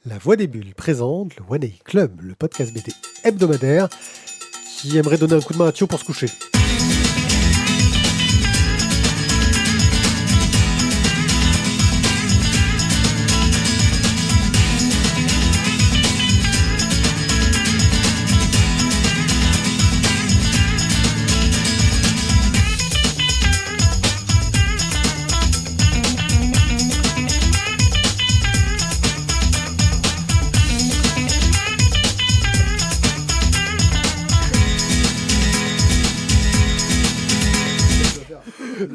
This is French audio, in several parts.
La Voix des Bulles présente le One A Club, le podcast BD hebdomadaire qui aimerait donner un coup de main à Thio pour se coucher.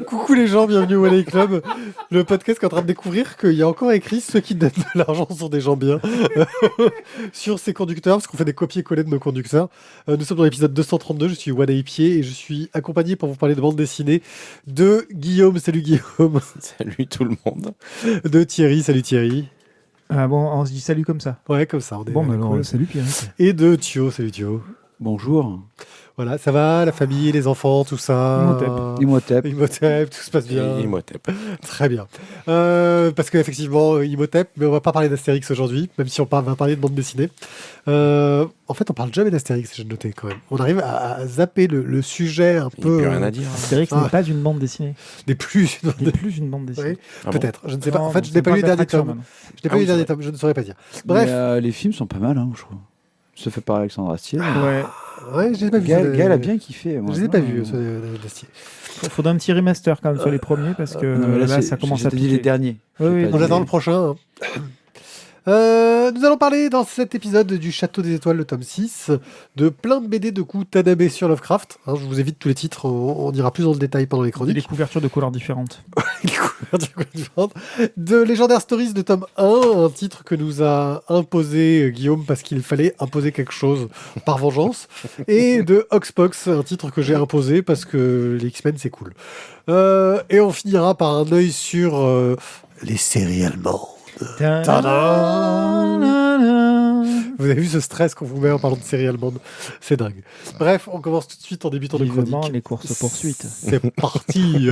Coucou les gens, bienvenue au One A Club, le podcast qui est en train de découvrir qu'il y a encore écrit ceux qui donnent de l'argent sont des gens bien sur ces conducteurs, parce qu'on fait des copier-coller de nos conducteurs. Nous sommes dans l'épisode 232, je suis One A Pied et je suis accompagné pour vous parler de bande dessinée de Guillaume, salut Guillaume. Salut tout le monde. De Thierry, salut Thierry. Ah bon, on se dit salut comme ça. Ouais, comme ça, on est Bon, bah alors, cool. salut Pierre. Et de Thio, salut Thio. Bonjour. Voilà, ça va, la famille, les enfants, tout ça. Imhotep. Imhotep, tout se passe bien. Imhotep. Très bien. Parce qu'effectivement, Imhotep, mais on va pas parler d'Astérix aujourd'hui, même si va parler de bande dessinée. En fait, on parle jamais d'Astérix, j'ai noté quand même. On arrive à zapper le sujet un Il n'y a peu. plus rien à dire. Astérix n'est pas une bande dessinée. Des plus. Il n'est plus une bande dessinée. Oui, Ah bon peut-être. Je ne sais pas. Non, En fait, je c'est n'ai pas une lu les derniers attraction, tomes. même. Je n'ai pas Ah lu oui, les derniers c'est tomes, je ne saurais pas dire. Bref. Mais, les films sont pas mal, hein, je trouve. C'est fait par Alexandre Astier. Ouais. Ouais, je n'ai pas vu. Gaël a bien kiffé. Moi, Je les ai pas non, vus, ceux d'Astier. Faudrait un petit remaster quand même sur les premiers parce que Non, mais là, c'est- ça commence j'ai à dit piquer. les derniers. Oui, oui, J'ai pas On dit attend les- le prochain. Nous allons parler dans cet épisode du Château des Étoiles, le tome 6, de plein de BD de coups Tanabe sur Lovecraft. Je vous évite tous les titres, on ira plus dans le détail pendant les Des chroniques. couvertures de couleurs différentes. Les couvertures différentes. De Legendary Stories de tome 1, un titre que nous a imposé Guillaume parce qu'il fallait imposer quelque chose par vengeance. Et de Oxpox, un titre que j'ai imposé parce que les X-Men c'est cool. Et on finira par un œil sur les séries allemandes. Vous avez vu ce stress qu'on vous met en parlant de séries allemandes? C'est dingue. Bref, on commence tout de suite en débutant de Vivement chronique. les courses-poursuites. C'est parti.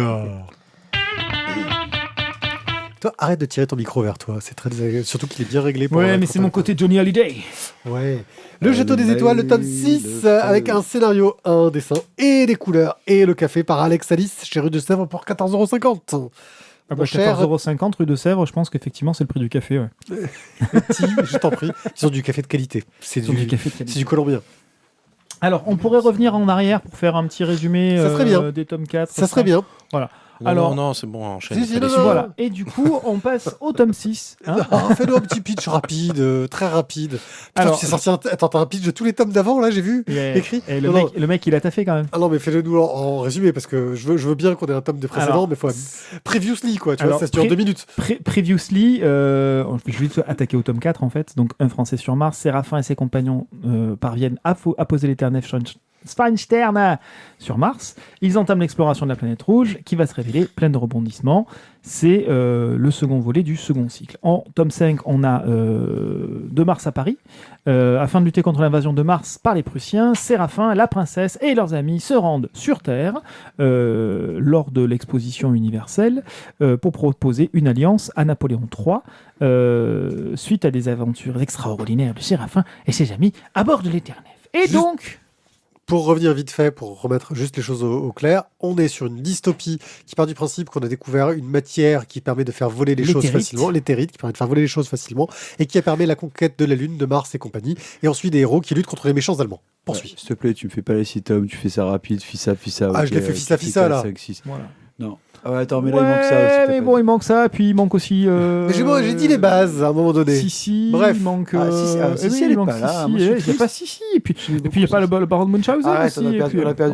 Toi, arrête de tirer ton micro vers toi. C'est très désagréable. Surtout qu'il est bien réglé. Pour Ouais, mais c'est mon côté Johnny Hallyday. Ouais. Le Château des Étoiles, le tome 6, avec un scénario, un dessin et des couleurs. Et le café par Alex Alice chez Rue de Sèvres pour 14,50 €. Ah Mon bah, cher 14,50 € rue de Sèvres, je pense qu'effectivement c'est le prix du café. Ouais. petit, je t'en prie. Ils ont du café de qualité. C'est Sur du café de qualité. c'est du colombien. Alors, on pourrait revenir en arrière pour faire un petit résumé Ça serait bien. des tomes 4. Ça serait bien. Non, Alors- non, c'est bon, enchaîne. Si, si, fais non, les non, sous. Voilà. Et du coup, on passe au tome 6. hein. Fais-nous un petit pitch rapide, très rapide. Putain, Alors- tu sais sorti Attends, t'as un pitch de tous les tomes d'avant, là, j'ai vu écrit. Et Non, le mec, il a taffé quand même. Ah non, mais fais-le nous en résumé, parce que je veux bien qu'on ait un tome des précédents, Alors, mais faut previously, quoi. Tu vois, alors, ça se dure en 2 minutes. Previously, je vais vite attaquer au tome 4 en fait. Donc, un Français sur Mars, Séraphin et ses compagnons parviennent à poser l'éternel Schweinstern sur Mars. Ils entament l'exploration de la planète rouge qui va se révéler pleine de rebondissements. C'est le second volet du second cycle. En tome 5, on a de Mars à Paris. Afin de lutter contre l'invasion de Mars par les Prussiens, Séraphin, la princesse et leurs amis se rendent sur Terre lors de l'exposition universelle pour proposer une alliance à Napoléon III suite à des aventures extraordinaires de Séraphin et ses amis à bord de l'Éternel. Et Juste- donc... Pour revenir vite fait, pour remettre juste les choses au clair, on est sur une dystopie qui part du principe qu'on a découvert une matière qui permet de faire voler les choses L'éthérite. facilement, l'éthérite, qui permet de faire voler les choses facilement, et qui permet la conquête de la Lune, de Mars et compagnie, et ensuite des héros qui luttent contre les méchants Allemands. Poursuis. Ouais, s'il te plaît, tu me fais pas les 6 tomes, tu fais ça rapide, fissa. Ah, je l'ai fait fissa, là. 5, 6. Voilà. Non. Ah ouais, attends, mais là, il manque ça aussi. Ouais, mais bon, il manque ça, puis il manque aussi... Mais j'ai dit les bases à un moment donné. Si, Bref. il manque... Ah, si, eh oui, elle il est manque pas là. Si, Moi, je suis il n'y a triste. pas si. Et puis il n'y a pas le baron de Munchausen Arrête, aussi.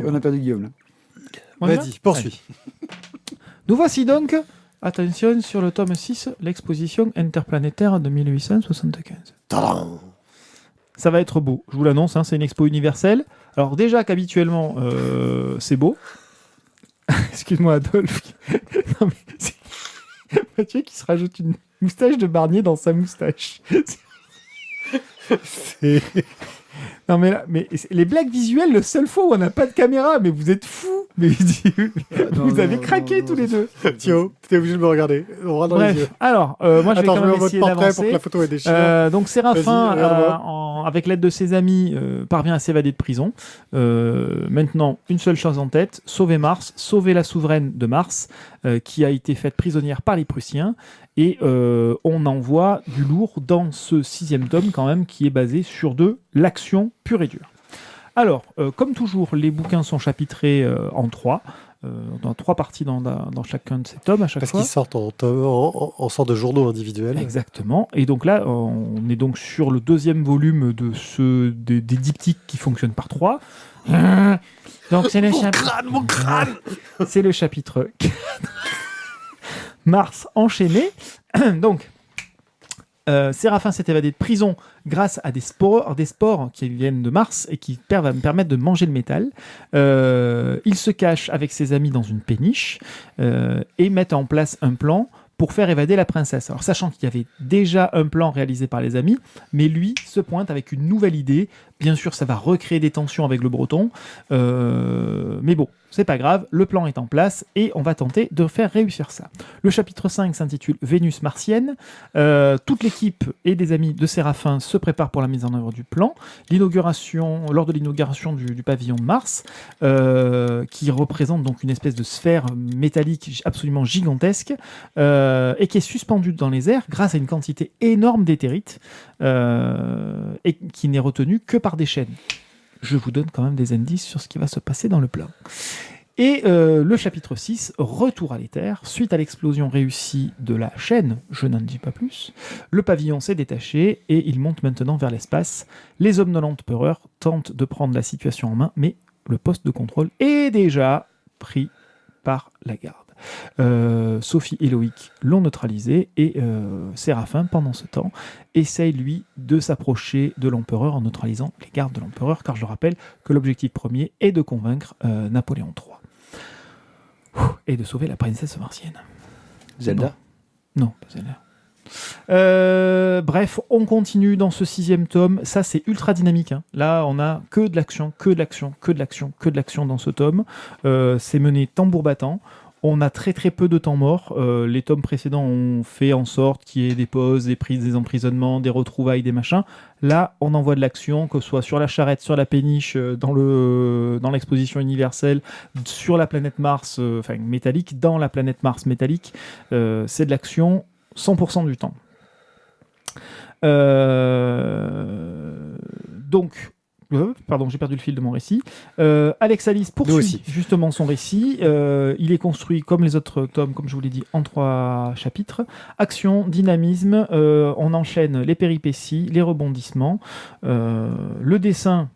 on a perdu Guillaume, là. On y va Vas-y, poursuis. Nous voici donc, attention, sur le tome 6, l'exposition interplanétaire de 1875. Tadam. Ça va être beau, je vous l'annonce, c'est une expo universelle. Alors déjà qu'habituellement, c'est beau. Excuse-moi Adolphe. Non, mais c'est Mathieu qui se rajoute une moustache de Barnier dans sa moustache. C'est- Non mais là, mais les blagues visuelles, le seul fois où on n'a pas de caméra, mais vous êtes fous. Mais Non, vous avez non, craqué non, tous les deux. Thio, t'es obligé de me regarder. Droit dans les yeux. Bref, alors, moi je vais Attends, je quand mets même en mode essayer portrait pour que d'avancer. la photo est déchirante. Donc Séraphin, Vas-y, regarde-moi. avec l'aide de ses amis, parvient à s'évader de prison. Maintenant, une seule chose en tête, sauver Mars, sauver la souveraine de Mars, qui a été faite prisonnière par les Prussiens. Et on envoie du lourd dans ce 6e tome quand même, qui est basé sur de l'action pure et dure. Alors, comme toujours, les bouquins sont chapitrés en 3. Dans 3 parties dans chacun de ces tomes à chaque Parce fois. qu'ils sortent en sorte de journaux individuels. Exactement. Et donc là, on est donc sur le 2e volume des diptyques qui fonctionnent par 3. Donc c'est le chapitre. Mon crâne. C'est le chapitre 4. Mars enchaîné. Donc, Séraphin s'est évadé de prison grâce à des spores qui viennent de Mars et qui permettent de manger le métal. Il se cache avec ses amis dans une péniche et met en place un plan pour faire évader la princesse. Alors, sachant qu'il y avait déjà un plan réalisé par les amis, mais lui se pointe avec une nouvelle idée. Bien sûr, ça va recréer des tensions avec le breton, mais bon, c'est pas grave, le plan est en place et on va tenter de faire réussir ça. Le chapitre 5 s'intitule Vénus martienne. Toute l'équipe et des amis de Séraphin se préparent pour la mise en œuvre du plan. Lors de l'inauguration du pavillon de Mars, qui représente donc une espèce de sphère métallique absolument gigantesque, et qui est suspendue dans les airs grâce à une quantité énorme d'éthérite, et qui n'est retenue que par des chaînes. Je vous donne quand même des indices sur ce qui va se passer dans le plan. Et le chapitre 6, Retour à l'éther, suite à l'explosion réussie de la chaîne, je n'en dis pas plus, le pavillon s'est détaché et il monte maintenant vers l'espace. Les hommes de l'empereur tentent de prendre la situation en main, mais le poste de contrôle est déjà pris par la garde. Sophie et Loïc l'ont neutralisé et Séraphin, pendant ce temps, essaye lui de s'approcher de l'empereur en neutralisant les gardes de l'empereur, car je rappelle que l'objectif premier est de convaincre Napoléon III et de sauver la princesse martienne. Zelda. Non, pas Zelda. Bref, on continue dans ce 6e tome. Ça, c'est ultra dynamique, hein. Là, on a que de l'action, que de l'action, que de l'action, que de l'action dans ce tome. C'est mené tambour battant. On a très très peu de temps mort. Les tomes précédents ont fait en sorte qu'il y ait des pauses, des prises, des emprisonnements, des retrouvailles, des machins. Là, on envoie de l'action, que ce soit sur la charrette, sur la péniche, dans l'exposition universelle, sur la planète Mars, métallique, dans la planète Mars métallique. C'est de l'action 100% du temps. Donc... pardon, j'ai perdu le fil de mon récit. Alex Alice poursuit justement son récit. Il est construit comme les autres tomes, comme je vous l'ai dit, en 3 chapitres. Action, dynamisme, on enchaîne les péripéties, les rebondissements. Le dessin,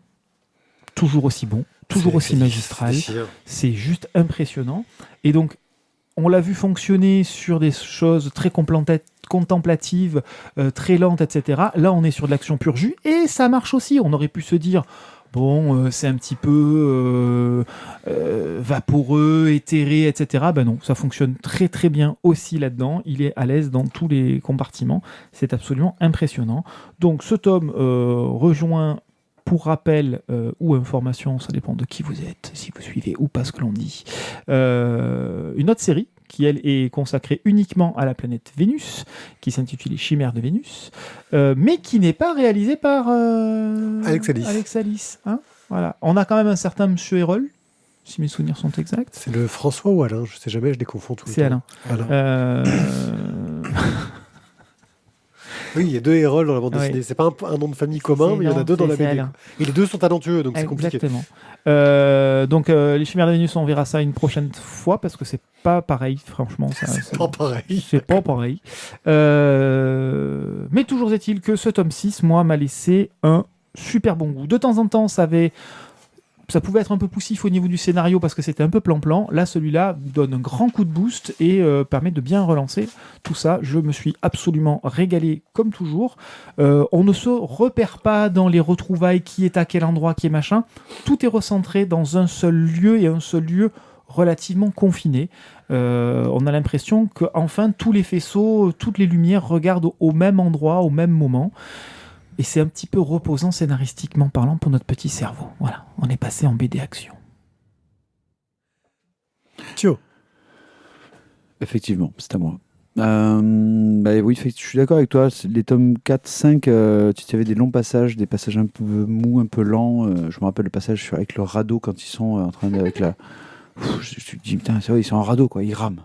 toujours aussi bon, toujours aussi magistral. C'est juste impressionnant. Et donc, on l'a vu fonctionner sur des choses très contemplatives, très lentes, etc. Là, on est sur de l'action pur jus, et ça marche aussi. On aurait pu se dire, bon, c'est un petit peu vaporeux, éthéré, etc. Ben non, ça fonctionne très très bien aussi là-dedans. Il est à l'aise dans tous les compartiments. C'est absolument impressionnant. Donc, ce tome rejoint... Pour rappel ou information, ça dépend de qui vous êtes, si vous suivez ou pas ce que l'on dit, une autre série qui, elle, est consacrée uniquement à la planète Vénus, qui s'intitule Les Chimères de Vénus, mais qui n'est pas réalisée par Alex Alice. Hein, voilà. On a quand même un certain Monsieur Hérol, si mes souvenirs sont exacts. C'est le François ou Alain, je sais jamais, je les confonds tout le temps. C'est Alain. Oui, il y a 2 Hérol dans la bande dessinée. C'est pas un nom de famille commun, mais il y en a 2 dans la BD. Et les 2 sont talentueux, donc c'est compliqué. Exactement. Donc, les Chimères de Vénus, on verra ça une prochaine fois, parce que c'est pas pareil, franchement. C'est pas pareil. C'est pas pareil. Mais toujours est-il que ce tome 6, moi, m'a laissé un super bon goût. De temps en temps, ça pouvait être un peu poussif au niveau du scénario parce que c'était un peu plan-plan. Là, celui-là donne un grand coup de boost et permet de bien relancer tout ça. Je me suis absolument régalé comme toujours. On ne se repère pas dans les retrouvailles, qui est à quel endroit, qui est machin. Tout est recentré dans un seul lieu et un seul lieu relativement confiné. On a l'impression que enfin tous les faisceaux, toutes les lumières regardent au même endroit, au même moment. Et c'est un petit peu reposant scénaristiquement parlant pour notre petit cerveau. Voilà, on est passé en BD action. Thio. Effectivement, c'est à moi. Oui, je suis d'accord avec toi. Les tomes 4, 5, tu avais des longs passages, des passages un peu mous, un peu lents. Je me rappelle le passage avec le radeau quand ils sont en train de. Avec la... je me dis, putain, c'est vrai, ils sont en radeau, quoi. Ils rament.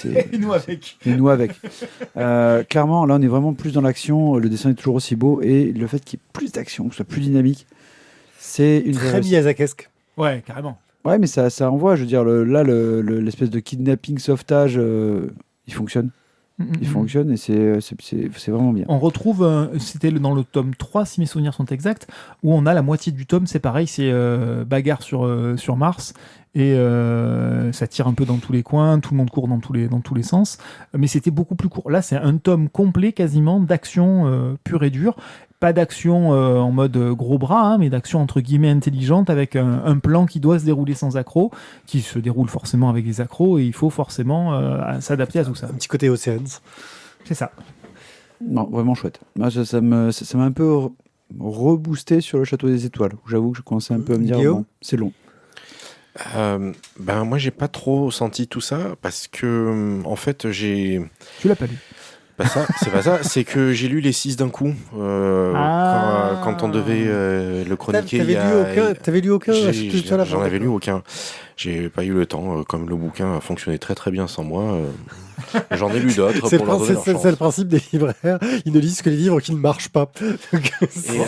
Et nous avec. Et nous avec. Clairement, là, on est vraiment plus dans l'action. Le dessin est toujours aussi beau. Et le fait qu'il y ait plus d'action, que ce soit plus dynamique, c'est une vraie Très réussite. Miyazakesque. Ouais, carrément. Ouais, mais ça envoie. Je veux dire, l'espèce de kidnapping sauvetage, il fonctionne. Il fonctionne et c'est vraiment bien. On retrouve, c'était dans le tome 3, si mes souvenirs sont exacts, où on a la moitié du tome, c'est pareil, c'est bagarre sur Mars, et ça tire un peu dans tous les coins, tout le monde court dans tous les sens, mais c'était beaucoup plus court. Là, c'est un tome complet quasiment d'action pure et dure. Pas d'action en mode gros bras, hein, mais d'action entre guillemets intelligente avec un plan qui doit se dérouler sans accroc, qui se déroule forcément avec des accros, et il faut forcément s'adapter à tout ça. Un petit côté Oceans. C'est ça. Non, vraiment chouette. Moi, ça m'a un peu reboosté sur le Château des Étoiles, où j'avoue que je commençais un peu à me dire, Guillaume bon, c'est long. Moi, j'ai pas trop senti tout ça parce que, en fait, j'ai. Tu l'as pas lu. C'est pas ça, c'est que j'ai lu les 6 d'un coup quand on devait le chroniquer. T'avais lu aucun J'en avais lu aucun. J'ai pas eu le temps, comme le bouquin a fonctionné très très bien sans moi. J'en ai lu d'autres pour leur donner leur chance. C'est le principe des libraires. Ils ne lisent que les livres qui ne marchent pas.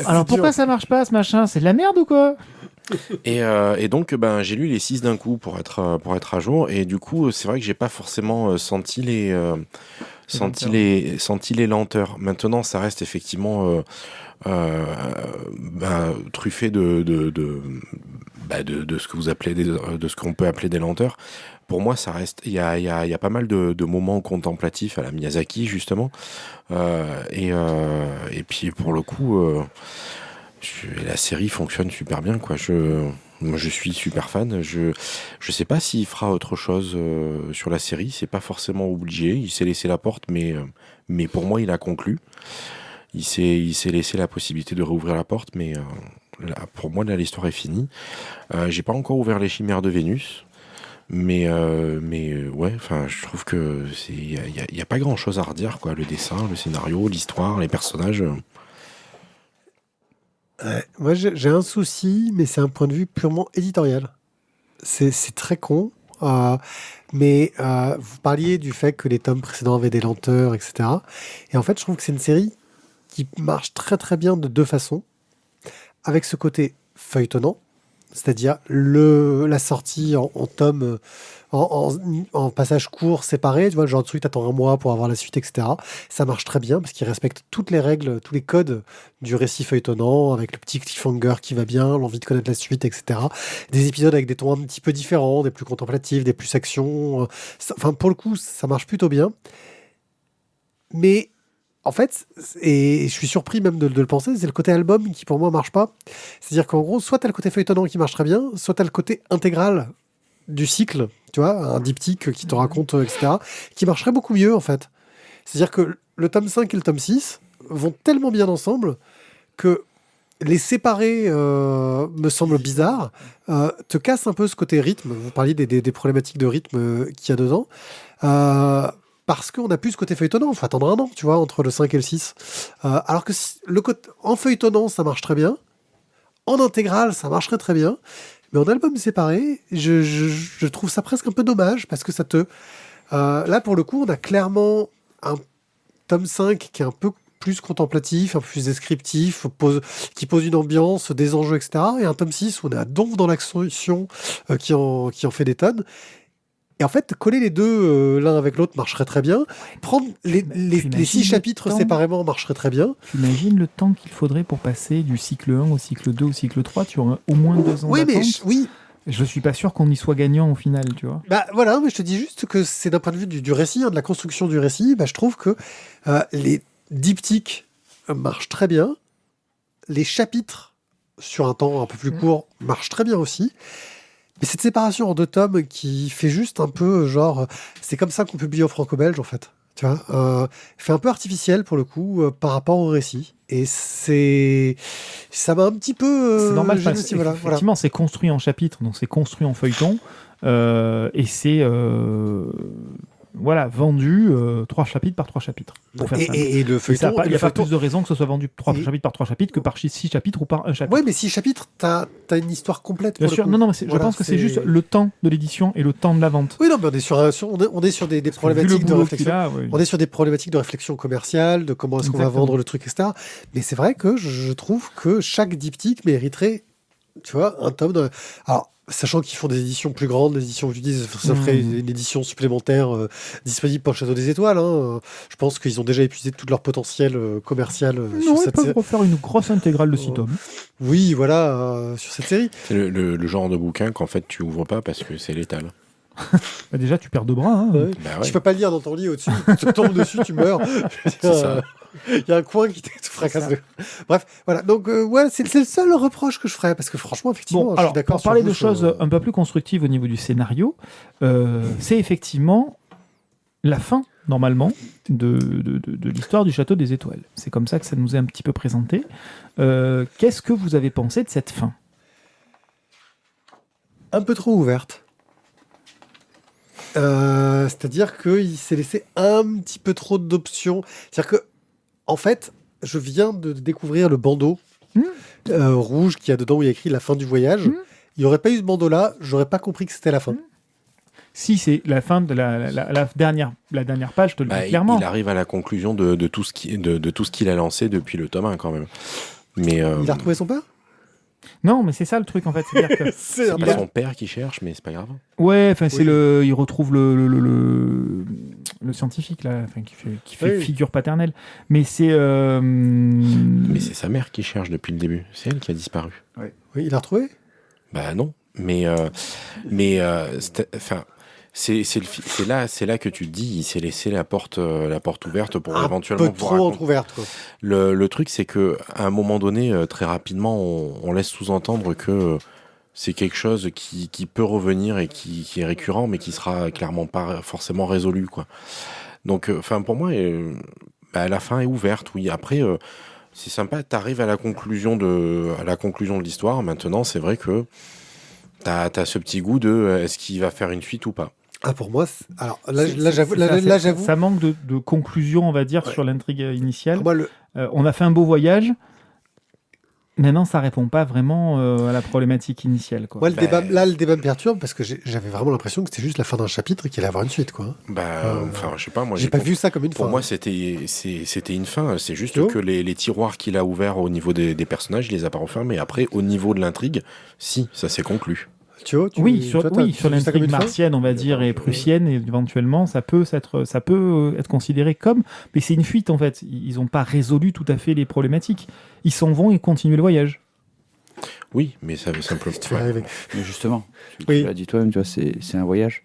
Alors pourquoi ça marche pas ce machin? C'est de la merde ou quoi? Et donc j'ai lu les 6 d'un coup pour être à jour, et du coup c'est vrai que j'ai pas forcément senti les lenteurs. Maintenant ça reste effectivement truffé de ce que vous appelez de ce qu'on peut appeler des lenteurs. Pour moi, ça reste. Il y a pas mal de moments contemplatifs à la Miyazaki justement, et puis pour le coup, la série fonctionne super bien, quoi. Moi, je suis super fan. Je sais pas s'il fera autre chose sur la série. C'est pas forcément obligé. Il s'est laissé la porte, mais pour moi, il a conclu. Il s'est laissé la possibilité de réouvrir la porte, mais pour moi, là, l'histoire est finie. J'ai pas encore ouvert les Chimères de Vénus, mais ouais. Enfin, je trouve que il y a pas grand chose à redire, quoi. Le dessin, le scénario, l'histoire, les personnages. Moi, j'ai un souci, mais c'est un point de vue purement éditorial. C'est très con, mais vous parliez du fait que les tomes précédents avaient des lenteurs, etc. Et en fait, je trouve que c'est une série qui marche très très bien de deux façons. Avec ce côté feuilletonnant, c'est-à-dire la sortie en tome, en passage court séparé, tu vois, le genre de truc, t'attends un mois pour avoir la suite, etc. Ça marche très bien parce qu'il respecte toutes les règles, tous les codes du récit feuilletonnant, avec le petit cliffhanger qui va bien, l'envie de connaître la suite, etc. Des épisodes avec des tons un petit peu différents, des plus contemplatifs, des plus action. Enfin, pour le coup, ça marche plutôt bien. Mais en fait, et je suis surpris même de le penser, c'est le côté album qui pour moi marche pas. C'est-à-dire qu'en gros, soit t'as le côté feuilletonnant qui marche très bien, soit t'as le côté intégral du cycle, tu vois, un diptyque qui te raconte, etc., qui marcherait beaucoup mieux en fait. C'est-à-dire que le tome 5 et le tome 6 vont tellement bien ensemble que les séparer me semble bizarre, te casse un peu ce côté rythme. Vous parliez des problématiques de rythme qu'il y a dedans. Parce qu'on n'a plus ce côté feuilletonnant. Il faut attendre un an, tu vois, entre le 5 et le 6. Alors que en feuilletonnant, ça marche très bien. En intégral, ça marcherait très bien. Mais en album séparé, je trouve ça presque un peu dommage, parce que ça te... là, pour le coup, on a clairement un tome 5 qui est un peu plus contemplatif, un peu plus descriptif, qui pose une ambiance, des enjeux, etc. Et un tome 6 où on est à donf dans l'action qui en fait des tonnes. Et en fait, coller les deux l'un avec l'autre marcherait très bien. Prendre les 6 chapitres séparément marcherait très bien. T'imagines le temps qu'il faudrait pour passer du cycle 1 au cycle 2 au cycle 3? Tu auras au moins 2 ans d'attente. Oui. Je suis pas sûr qu'on y soit gagnant au final, tu vois. Bah voilà, mais je te dis juste que c'est d'un point de vue du récit, de la construction du récit, je trouve que les diptyques marchent très bien. Les chapitres, sur un temps un peu plus court, marchent très bien aussi. Mais cette séparation en 2 tomes qui fait juste un peu genre... c'est comme ça qu'on publie au franco-belge, en fait. Tu vois, fait un peu artificiel, pour le coup, par rapport au récit. Et ça m'a un petit peu... c'est normal, gêné aussi, voilà. Effectivement, c'est construit en chapitres, donc c'est construit en feuilleton. Et c'est vendu 3 chapitres par 3 chapitres. Pour faire simple. Et le feuilleton. Il n'y a pas plus de raison que ce soit vendu 3 chapitres par 3 chapitres que par 6 chapitres ou par 1 chapitre. Ouais, mais 6 chapitres, t'as une histoire complète. Bien pour sûr, le coup. non, mais je pense que c'est juste le temps de l'édition et le temps de la vente. Oui, non, mais on est sur des Parce que problématiques vu le de boulot réflexion. qu'il a, oui. On est sur des problématiques de réflexion commerciale, de comment est-ce qu'on va Exactement. vendre le truc, etc. Mais c'est vrai que je trouve que chaque diptyque mériterait, tu vois, un tome. Alors, sachant qu'ils font des éditions plus grandes, des éditions, je dis, ça ferait une édition supplémentaire disponible pour le Château des Étoiles. Hein. Je pense qu'ils ont déjà épuisé tout leur potentiel commercial sur Non, ils cette peuvent série. refaire une grosse intégrale de 6 tomes. Oui, voilà, sur cette série. C'est le genre de bouquin qu'en fait tu ouvres pas parce que c'est létal. Bah, déjà, tu perds 2 bras. Hein. Bah ouais. Tu peux pas le lire dans ton lit au-dessus, tu te tombes dessus, tu meurs. C'est ça. Il y a un coin qui te fracasse. Bref, voilà. Donc, c'est le seul reproche que je ferais, parce que franchement, effectivement, Bon, je alors, suis d'accord. pour parler sur de vous, choses un peu plus constructives au niveau du scénario, c'est effectivement la fin, normalement, de l'histoire du Château des Étoiles. C'est comme ça que ça nous est un petit peu présenté. Qu'est-ce que vous avez pensé de cette fin ? un peu trop ouverte. C'est-à-dire qu'il s'est laissé un petit peu trop d'options. C'est-à-dire que, en fait, je viens de découvrir le bandeau rouge qu'il y a dedans où il y a écrit la fin du voyage. Il n'y aurait pas eu ce bandeau-là, j'aurais pas compris que c'était la fin. Si c'est la fin de la dernière page, je te le dis clairement. Il arrive à la conclusion de tout ce qu'il a lancé depuis le tome 1 quand même. Mais, Il a retrouvé son père? Non, mais c'est ça le truc en fait. C'est-à-dire que c'est il pas a- son père qui cherche, mais c'est pas grave. Ouais, enfin c'est Oui. il retrouve le scientifique là, enfin, qui fait Oui. figure paternelle. Mais c'est Mais c'est sa mère qui cherche depuis le début. C'est elle qui a disparu. Oui, il a retrouvé? Bah non. Mais c'est là que tu te dis, il s'est laissé la porte ouverte pour éventuellement Un peu pouvoir trop raconter. entrouverte, quoi. Le truc, c'est que à un moment donné, très rapidement, on laisse sous-entendre que c'est quelque chose qui peut revenir et qui est récurrent, mais qui sera clairement pas forcément résolu, quoi. Donc, pour moi, la fin est ouverte. Oui, après, c'est sympa. T'arrives à la conclusion de l'histoire. Maintenant, c'est vrai que t'as ce petit goût de est-ce qu'il va faire une suite ou pas. Ah, pour moi, alors là, j'avoue. Ça manque de conclusion, on va dire, Ouais. sur l'intrigue initiale. Pour moi, On a fait un beau voyage. Maintenant, ça répond pas vraiment à la problématique initiale, quoi. le débat me perturbe parce que j'avais vraiment l'impression que c'était juste la fin d'un chapitre et qu'il allait avoir une suite, quoi. Je sais pas, moi J'ai pas vu ça comme une Pour fin. moi, c'était une fin. C'est juste Tu vois que les tiroirs qu'il a ouverts au niveau des personnages, il les a pas refermés. Après, au niveau de l'intrigue, si, ça s'est conclu. Tu vois, Oui, sur toi, t'as vu ça comme l'intrigue une fin martienne, on va dire, et prussienne, et éventuellement, ça peut être considéré comme... Mais c'est une fuite, en fait. Ils n'ont pas résolu tout à fait les problématiques. Ils s'en vont et continuent le voyage. Oui, mais ça veut simplement. Tu vas arriver. Mais justement, Oui. tu l'as dit toi-même, tu vois, c'est un voyage.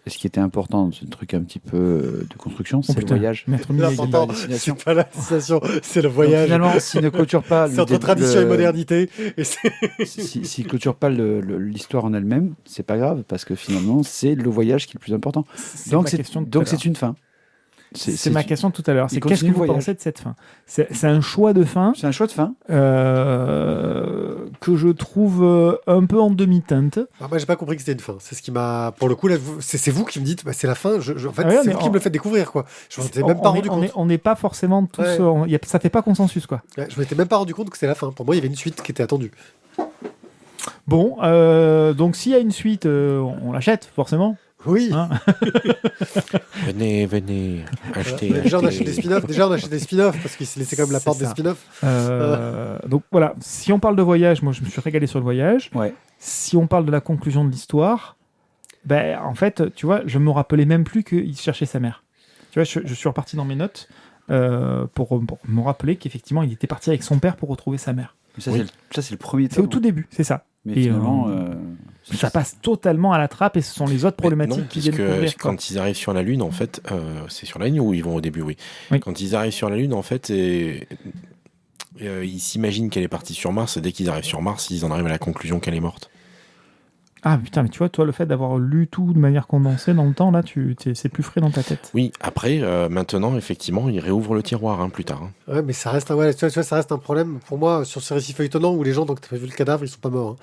Et ce qui était important dans ce truc un petit peu de construction, c'est le putain. voyage. Maître Millet, L'important, c'est pas la destination. c'est pas la destination, c'est le Donc, voyage. finalement, s'il ne clôture pas... C'est entre tradition et modernité. Et S'il clôture pas l'histoire en elle-même, c'est pas grave, parce que finalement, c'est le voyage qui est le plus important. Donc ma question de tout à donc l'heure. c'est une fin. C'est ma question tout à l'heure. Il C'est qu'est-ce continue que vous le voyage. pensez de cette fin ? C'est un choix de fin C'est un choix de fin. que je trouve un peu en demi-teinte. moi, j'ai pas compris que c'était une fin. C'est ce qui m'a. Pour le coup, là, c'est vous qui me dites, c'est la fin. En fait, Ah ouais, c'est mais vous qui me le faites découvrir, quoi. Je m'en étais même pas rendu compte. On n'est pas forcément tous... Ouais. Ça fait pas consensus, quoi. Ouais, je m'étais même pas rendu compte que c'était la fin. Pour moi, il y avait une suite qui était attendue. Bon, donc s'il y a une suite, on l'achète, forcément. Oui. Hein. Venez, achetez. Déjà, on achetez. achète des spin-offs. Déjà, on achète des spin-offs parce qu'il s'est laissé quand même la C'est porte des ça. spin-offs. Donc voilà, si on parle de voyage, moi je me suis régalé sur le voyage. Ouais. Si on parle de la conclusion de l'histoire, en fait, tu vois, je me rappelais même plus qu'il cherchait sa mère. Tu vois, je suis reparti dans mes notes pour me rappeler qu'effectivement, il était parti avec son père pour retrouver sa mère. Mais ça, Oui. c'est le premier C'est au tome. tout début, c'est ça. Mais Et, finalement, Ça passe totalement à la trappe et ce sont les autres problématiques Non, qui parce viennent que couvrir. quoi. quand ils arrivent sur la Lune, en fait, c'est sur la Lune où ils vont au début, oui. Oui. Quand ils arrivent sur la Lune, en fait, ils s'imaginent qu'elle est partie sur Mars, et dès qu'ils arrivent sur Mars, ils en arrivent à la conclusion qu'elle est morte. Ah putain, mais tu vois, toi, le fait d'avoir lu tout de manière condensée dans le temps, là, c'est plus frais dans ta tête. Oui, après, maintenant, effectivement, il réouvre le tiroir plus tard. Ouais, mais ça reste, tu vois, ça reste un problème pour moi sur ces récits feuilletonnants où les gens, donc t'as pas vu le cadavre, ils sont pas morts.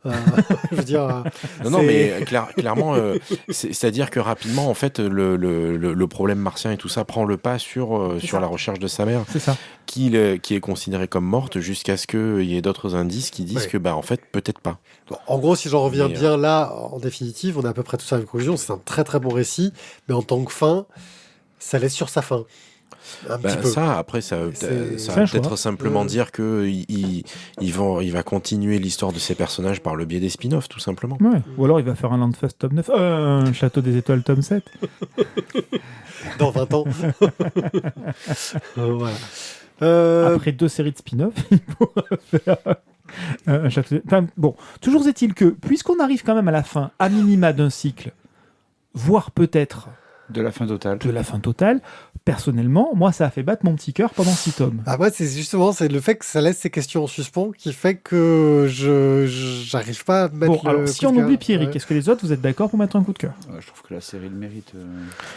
Je veux dire. Non, mais clairement, c'est-à-dire que rapidement, en fait, le problème martien et tout ça prend le pas sur la recherche de sa mère, C'est ça. qui est considérée comme morte jusqu'à ce qu'il y ait d'autres indices qui disent que, en fait, peut-être pas. Bon, en gros, si j'en reviens Mais, bien là, en définitive, on a à peu près tout ça à la conclusion. C'est un très très bon récit, mais en tant que fin, ça laisse sur sa fin. Un petit peu. Ça, après, ça va peut-être simplement dire que il va continuer l'histoire de ces personnages par le biais des spin-offs, tout simplement. Ouais. Ou alors il va faire un Landfest tome 9, un Château des Étoiles tome 7. Dans 20 ans. Voilà. Après 2 séries de spin-off, il pourra faire un Château des... Enfin, bon, toujours est-il que, puisqu'on arrive quand même à la fin, à minima d'un cycle, voire peut-être De la fin totale. de la fin totale, personnellement, moi, ça a fait battre mon petit cœur pendant 6 tomes. Ah, moi, c'est justement c'est le fait que ça laisse ces questions en suspens qui fait que j'arrive pas à mettre. Bon, alors, si on oublie Pierrick, est-ce que les autres, vous êtes d'accord pour mettre un coup de cœur? Je trouve que la série le mérite.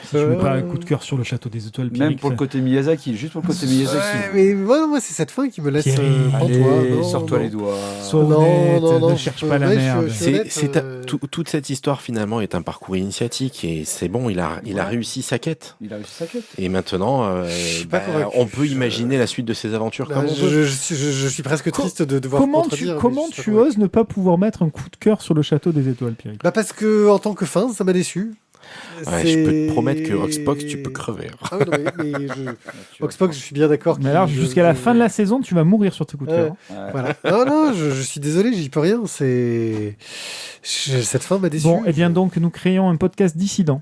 Si tu mets pas un coup de cœur sur le Château des Étoiles, Même Pierrick, pour le côté Miyazaki, juste pour le côté Miyazaki. Ouais, mais moi, c'est cette fin qui me laisse. Pierrick, pantois. Allez, Non, sors-toi non. les doigts. Sois Non, honnête, non, ne non, cherche je- pas la ouais, merde. je- honnête, Toute cette histoire, finalement, est un parcours initiatique et c'est bon, il a réussi sa quête. Il a réussi sa quête. Et maintenant, pas convaincu. on peut imaginer la suite de ses aventures Bah, comme on peut. je suis presque triste de devoir Comment contredire, mais comment je suis tu pas convaincu. oses ne pas pouvoir mettre un coup de cœur sur le Château des Étoiles, Pierrick? Bah parce que en tant que fin, ça m'a déçu. Ouais, je peux te promettre que Oxbox, tu peux crever. Ah oui, non, mais Oxbox, je suis bien d'accord. Mais alors, jusqu'à la fin de la saison, tu vas mourir sur tes coups de Ouais. cœur. Voilà. Non, je suis désolé, j'y peux rien. Cette fin m'a déçu. Bon, et bien donc, nous créons un podcast dissident.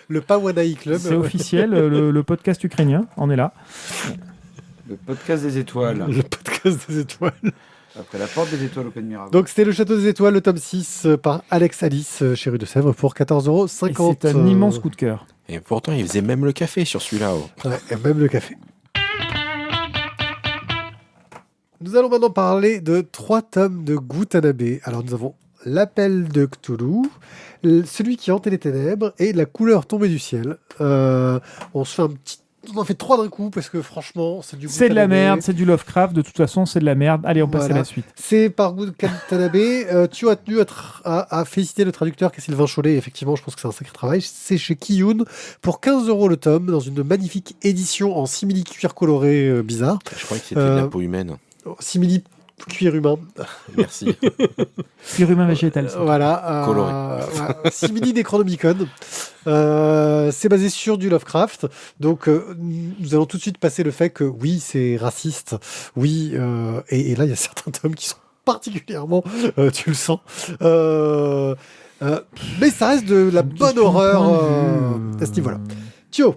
Le Pawanai Club. C'est officiel, le podcast ukrainien, on est là. Le podcast des étoiles. Le podcast des étoiles. Après la porte des étoiles Open Miracle. Donc c'était le Château des Étoiles, le tome 6 par Alex Alice chez Rue de Sèvres pour 14,50 Et €. c'est un immense coup de cœur. Et pourtant, il faisait même le café sur celui-là. Ouais, et même le café. Nous allons maintenant parler de 3 tomes de Gutanabe. Alors nous avons L'appel de Cthulhu, Celui qui hantait les ténèbres et La couleur tombée du ciel. On en fait 3 d'un coup parce que franchement c'est du C'est de la Gutanabe. merde, c'est du Lovecraft, de toute façon, c'est de la merde. Allez, on passe à Voilà. la suite. C'est par Gutanabe. Tu as tenu à féliciter le traducteur qui est Sylvain Chollet. Effectivement, je pense que c'est un sacré travail. C'est chez Kiyun pour 15 € le tome dans une magnifique édition en simili-cuir coloré bizarre. Je crois que c'était de la peau humaine. Simili-cuir humain. Merci. Cuir humain végétal. ça. Voilà. Coloré. Voilà. Simili Necronomicon. C'est basé sur du Lovecraft. Donc, nous allons tout de suite passer le fait que oui, c'est raciste. Oui, et là, il y a certains tomes qui sont particulièrement, tu le sens. Mais ça reste de la bonne horreur à ce niveau-là. Thio,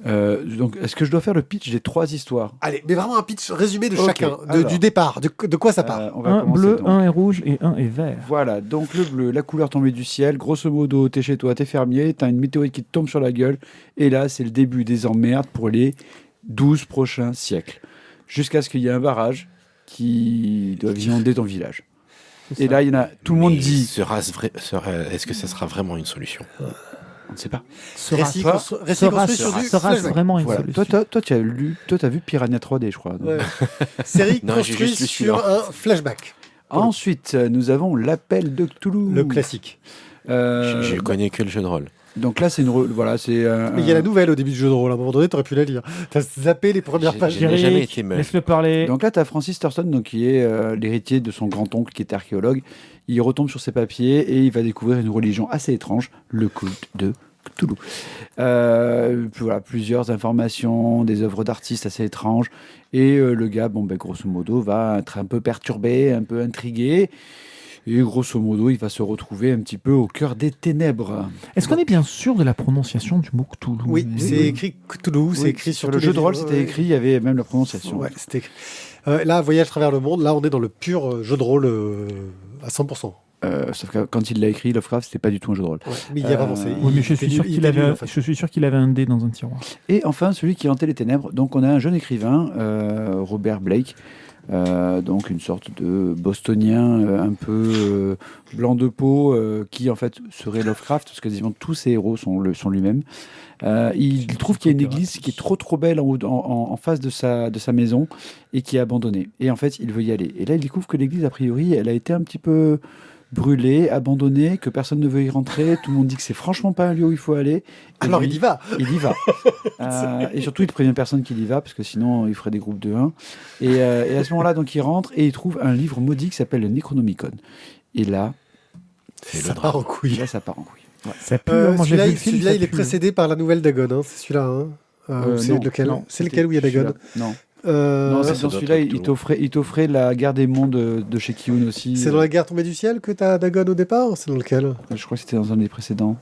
Donc, est-ce que je dois faire le pitch des 3 histoires? allez, mais vraiment un pitch résumé de Ok, chacun, alors. du départ, de quoi ça parle. On va Un commencer, bleu, donc. un est rouge et un est vert. Voilà, donc le bleu, la couleur tombée du ciel, grosso modo, t'es chez toi, t'es fermier, t'as une météorite qui te tombe sur la gueule, et là, c'est le début des emmerdes pour les 12 prochains siècles. Jusqu'à ce qu'il y ait un barrage qui doit inonder ton village. C'est Et ça. là, il y en a, tout le monde Mais dit, est-ce que ça sera vraiment une solution? on ne sait pas. Récit Sera construit sur du sera-ce flashback. vraiment une Voilà. solution? Toi, t'as vu Piranha 3D, je crois. donc. Ouais. Série Non, j'ai construite juste lu sur celui-là. un flashback. Ensuite, nous avons l'appel de Cthulhu. Le classique. Je connais que le jeu de rôle. Donc là, c'est une, voilà, c'est. Mais il y a la nouvelle au début du jeu de rôle. À un moment donné, t'aurais pu la lire. T'as zappé les premières J'ai- pages. j'ai- n'ai jamais Pierrick, été meuf. laisse-le parler. Donc là, tu as Francis Thurston, donc, qui est l'héritier de son grand-oncle, qui était archéologue. Il retombe sur ses papiers et il va découvrir une religion assez étrange, le culte de Cthulhu. Voilà, plusieurs informations, des œuvres d'artistes assez étranges. Et le gars, grosso modo, va être un peu perturbé, un peu intrigué. Et grosso modo, il va se retrouver un petit peu au cœur des ténèbres. Est-ce qu'on est bien sûr de la prononciation du mot Cthulhu? Oui, c'est écrit Cthulhu, c'est Oui, écrit sur sur le tous jeu les de rôle, livres, c'était ouais. écrit, il y avait même la prononciation. Ouais, c'était écrit. Là, Voyage à travers le monde, là, on est dans le pur jeu de rôle à 100%. Sauf que quand il l'a écrit, Lovecraft, c'était pas du tout un jeu de rôle. Ouais, mais il y a vraiment pensé. Oui, mais je suis sûr qu'il avait, en fait. je suis sûr qu'il avait un dé dans un tiroir. Et enfin, celui qui hantait les ténèbres. Donc, on a un jeune écrivain, Robert Blake, Donc une sorte de bostonien un peu blanc de peau qui en fait serait Lovecraft, parce que quasiment tous ses héros sont lui-même. Il trouve qu'il y a une église qui est trop belle en face de sa maison et qui est abandonnée. Et en fait, il veut y aller. Et là, il découvre que l'église, a priori, elle a été un petit peu brûlée, abandonnée, que personne ne veut y rentrer. Tout le monde dit que c'est franchement pas un lieu où il faut aller. Et Alors lui, il y va. il y va. Et surtout, il prévient personne qu'il y va, parce que sinon, il ferait des groupes de 1. Et à ce moment-là, donc, il rentre et il trouve un livre maudit qui s'appelle le Necronomicon. Et là, Ça part en couille. ça part en couille. Ouais. Ça pue, hein. Moi, j'ai vu le film, Celui-là, ça il est pue. précédé par la nouvelle Dagon. Hein. C'est celui-là. Hein. C'est Non, lequel non, C'est lequel où il y a Dagon Non. Non, c'est ça dans doit celui-là, être il t'offrait la guerre des mondes de chez Kiyun aussi. C'est dans la guerre tombée du ciel que t'as Dagon au départ. C'est dans lequel Je crois que c'était dans un des précédents.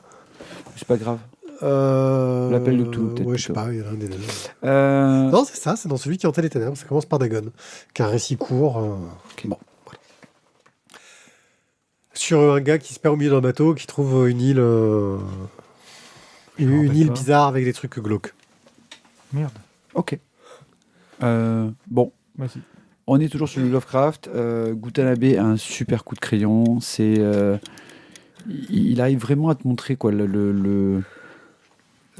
C'est pas grave. L'appel de Cthulhu, peut-être. Ouais, je sais plutôt. pas. Il y en a un des deux. Euh, Non, c'est ça. C'est dans celui qui hantait les ténèbres. Ça commence par Dagon, qui a un récit court. Bon, voilà. Sur un gars qui se perd au milieu d'un bateau, qui trouve une île, Je me rappelle pas. bizarre avec des trucs glauques. Merde. Ok. Bon, Vas-y. on est toujours sur le Lovecraft. Gutanabe a un super coup de crayon. Il arrive vraiment à te montrer quoi. Il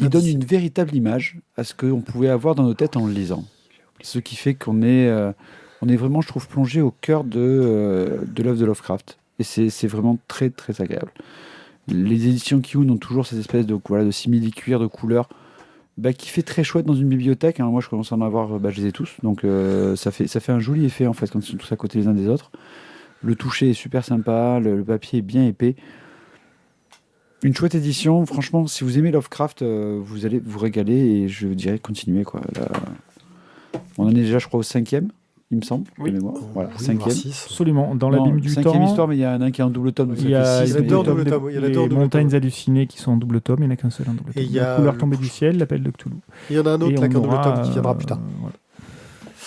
donne une véritable image à ce qu'on pouvait avoir dans nos têtes en le lisant. Ce qui fait qu'on est vraiment, je trouve, plongé au cœur de l'œuvre de Lovecraft. Et c'est vraiment très, très agréable. Les éditions Kiyun ont toujours cette espèce de simili-cuir de couleurs qui fait très chouette dans une bibliothèque. Hein. Moi, je commence à en avoir, je les ai tous. Donc, ça fait un joli effet, en fait, quand ils sont tous à côté les uns des autres. Le toucher est super sympa, le papier est bien épais. Une chouette édition. Franchement, si vous aimez Lovecraft, vous allez vous régaler et je dirais continuer, quoi. Là, on en est déjà, je crois, au 5e, il me semble, Oui. de mémoire. Voilà, Oui, voire 5e. six. Absolument. Dans Non, l'abîme du 5e temps. histoire, mais il y en a un qui est en double tome. Donc Il y ça a fait six, il y a mais- deux en les double tome, il y en a deux en les double montagnes tome. hallucinées qui sont en double tome, il n'y en a qu'un seul en double tome. Et il y a La couleur le- tombée du ciel, l'appel de Cthulhu. Il y en a un autre Et là qui est en on double aura, tome qui viendra plus tard. voilà.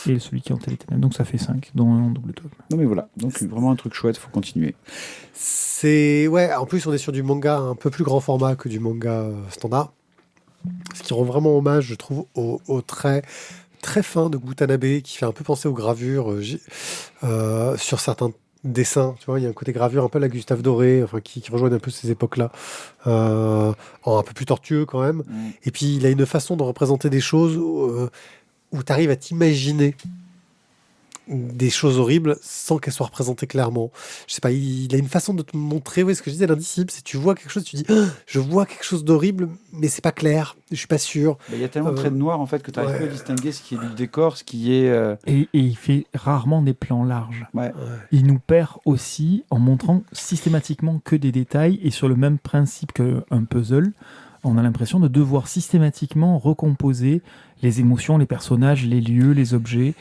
Et celui qui hantait les ténèbres. Donc ça fait 5, dont un en double tome. Non, mais voilà. Donc, vraiment un truc chouette, il faut continuer. Ouais, en plus on est sur du manga un peu plus grand format que du manga standard. Ce qui rend vraiment hommage, je trouve, au trait très fin de Gutanabe qui fait un peu penser aux gravures sur certains dessins. Tu vois, il y a un côté gravure un peu la Gustave Doré, enfin, qui rejoignent un peu ces époques-là, un peu plus tortueux quand même. Et puis il a une façon de représenter des choses où tu arrives à t'imaginer des choses horribles sans qu'elles soient représentées clairement. Je sais pas, il a une façon de te montrer, oui, ce que je disais, l'indicible, c'est tu vois quelque chose, tu dis, ah, je vois quelque chose d'horrible, mais c'est pas clair, je suis pas sûr. Il y a tellement de traits de noir en fait que tu n'arrives ouais. plus à distinguer ce qui est du décor, ce qui est. Et il fait rarement des plans larges. Ouais. Il nous perd aussi en montrant systématiquement que des détails et sur le même principe qu'un puzzle. On a l'impression de devoir systématiquement recomposer les émotions, les personnages, les lieux, les objets.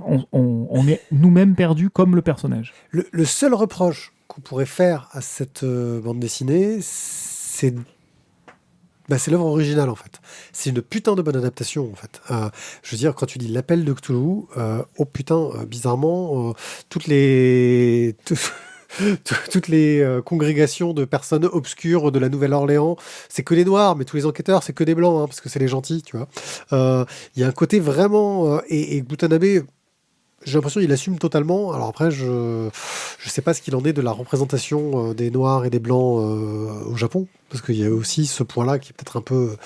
On est nous-mêmes perdus comme le personnage. Le seul reproche qu'on pourrait faire à cette bande dessinée, c'est l'œuvre originale en fait. C'est une putain de bonne adaptation en fait. Je veux dire, quand tu dis l'appel de Cthulhu, oh putain, bizarrement, toutes les congrégations de personnes obscures de la Nouvelle-Orléans, c'est que les noirs, mais tous les enquêteurs, c'est que des blancs, hein, parce que c'est les gentils, tu vois. Il y a un côté vraiment... et Gutanabe, j'ai l'impression qu'il assume totalement. Alors après, je sais pas ce qu'il en est de la représentation des noirs et des blancs au Japon, parce qu'il y a aussi ce point-là qui est peut-être un peu...